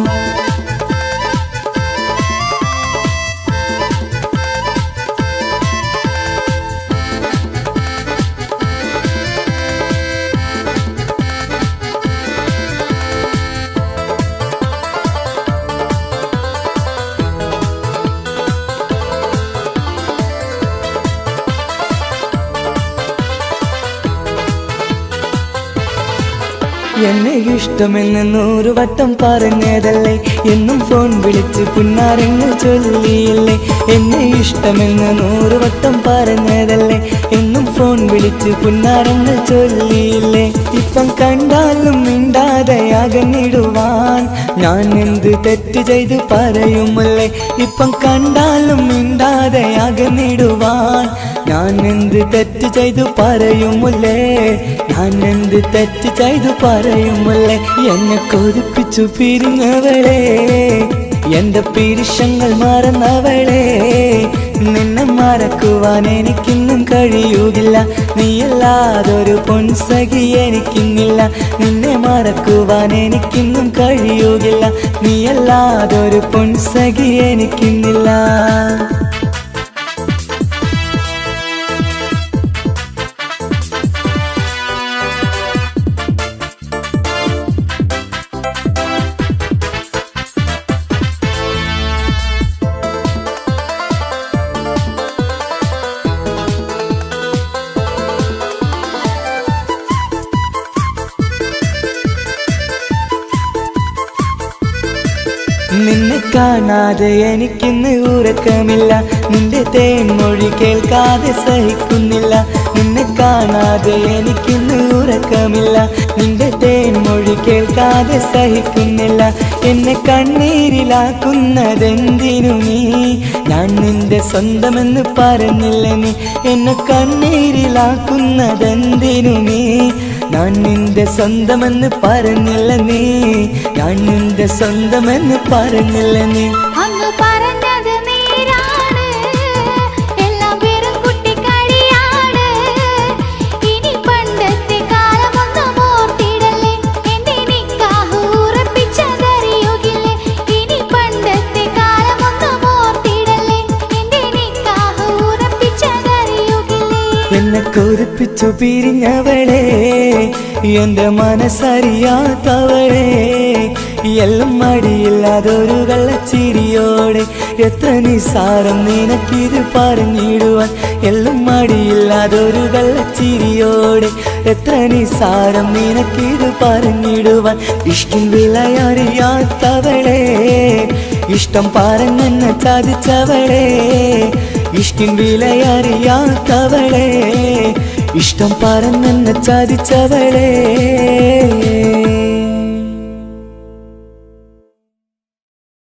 എന്നെ ഇഷ്ടമെന്ന് 100 വട്ടം പറഞ്ഞതല്ലേ, എന്നും ഫോൺ വിളിച്ച് പുന്നാരങ്ങൾ ചൊല്ലിയില്ലേ. എന്നെ ഇഷ്ടമെന്ന് 100 വട്ടം പറഞ്ഞതല്ലേ, എന്നും ഫോൺ വിളിച്ച് പുന്നാരങ്ങൾ ചൊല്ലിയില്ലേ. ഇപ്പം കണ്ടാലും മിണ്ടാതെ അകന്നിടുവാൻ ഞാൻ എന്ത് തെറ്റ് ചെയ്ത് പറയുമല്ലേ. ഇപ്പം കണ്ടാലും മിണ്ടാതെ അകന്നിടുവാൻ ഞാൻ എന്ത് തെറ്റ് ചെയ്തു പറയുമല്ലേ. ഞാൻ എന്ത് തെറ്റ് ചെയ്തു പറയുമല്ലേ. എന്നെ കൊതിപ്പിച്ചു പിരിഞ്ഞവളെ, എന്റെ പിരിശങ്ങൾ മറന്നവളെ. നിന്നെ മറക്കുവാൻ എനിക്കിന്നും കഴിയുകില്ല, നീയല്ലാതൊരു പൊൻസഖി എനിക്കിന്നില്ല. നിന്നെ മറക്കുവാൻ എനിക്കിന്നും കഴിയുകില്ല, നീയല്ലാതൊരു പൊൻസഖി എനിക്കിന്നില്ല. നിന്നെ കാണാതെ എനിക്കിന്ന് ഉറക്കമില്ല, നിന്റെ തേൻമൊഴി കേൾക്കാതെ സഹിക്കുന്നില്ല. നിന്നെ കാണാതെ എനിക്കിന്ന് ഉറക്കമില്ല, നിന്റെ തേൻമൊഴി കേൾക്കാതെ സഹിക്കുന്നില്ല. എന്നെ കണ്ണീരിലാക്കുന്നതെന്തിനു നീ, ഞാൻ നിന്റെ സ്വന്തമെന്ന് പറഞ്ഞില്ല നീ. എന്നെ കണ്ണീരിലാക്കുന്നതെന്തിനു നീ, ഞാൻ നിന്റെ സ്വന്തമെന്ന് പറഞ്ഞില്ല നീ. ഞാൻ നിന്റെ സ്വന്തമെന്ന് പറഞ്ഞില്ല നീ. അങ്ങ് പറഞ്ഞത് നേരാണ്, എല്ലാം വെറും കുട്ടിക്കളിയാണ്. ഇനി പണ്ടത്തെ കാലമൊന്നും ഓർത്തിടല്ലേ, എന്റെ നിക്കാഹ് ഉറപ്പിച്ചതറിയുകില്ലേ. ഇനി പണ്ടത്തെ കാലമൊന്നും ഓർത്തിടല്ലേ, എന്റെ നിക്കാഹ് ഉറപ്പിച്ചതറിയുകില്ലേ. എന്നെ കൊതിപ്പിച്ചു പിരിഞ്ഞവളെ, എന്റെ മനസ്സറിയാത്തവളെ. എല്ലാം മടിയില്ലാതൊരു കള്ളച്ചിരിയോടെ, എത്ര നിസാരം നിനക്കിത് പറഞ്ഞിടുവാൻ. എല്ലാം മടിയില്ലാതൊരു കള്ളച്ചിരിയോടെ, എത്ര നിസാരം നിനക്കിത് പറഞ്ഞിടുവാൻ. ഇഷ്ടം വിലയറിയാത്തവളെ, ഇഷ്ടം പറഞ്ഞെന്നെ ചതിച്ചവളെ. ഇഷ്ടം വിലയറിയാത്തവളെ, ഇഷ്ടം പറഞ്ഞെന്നെ ചതിച്ചവളെ.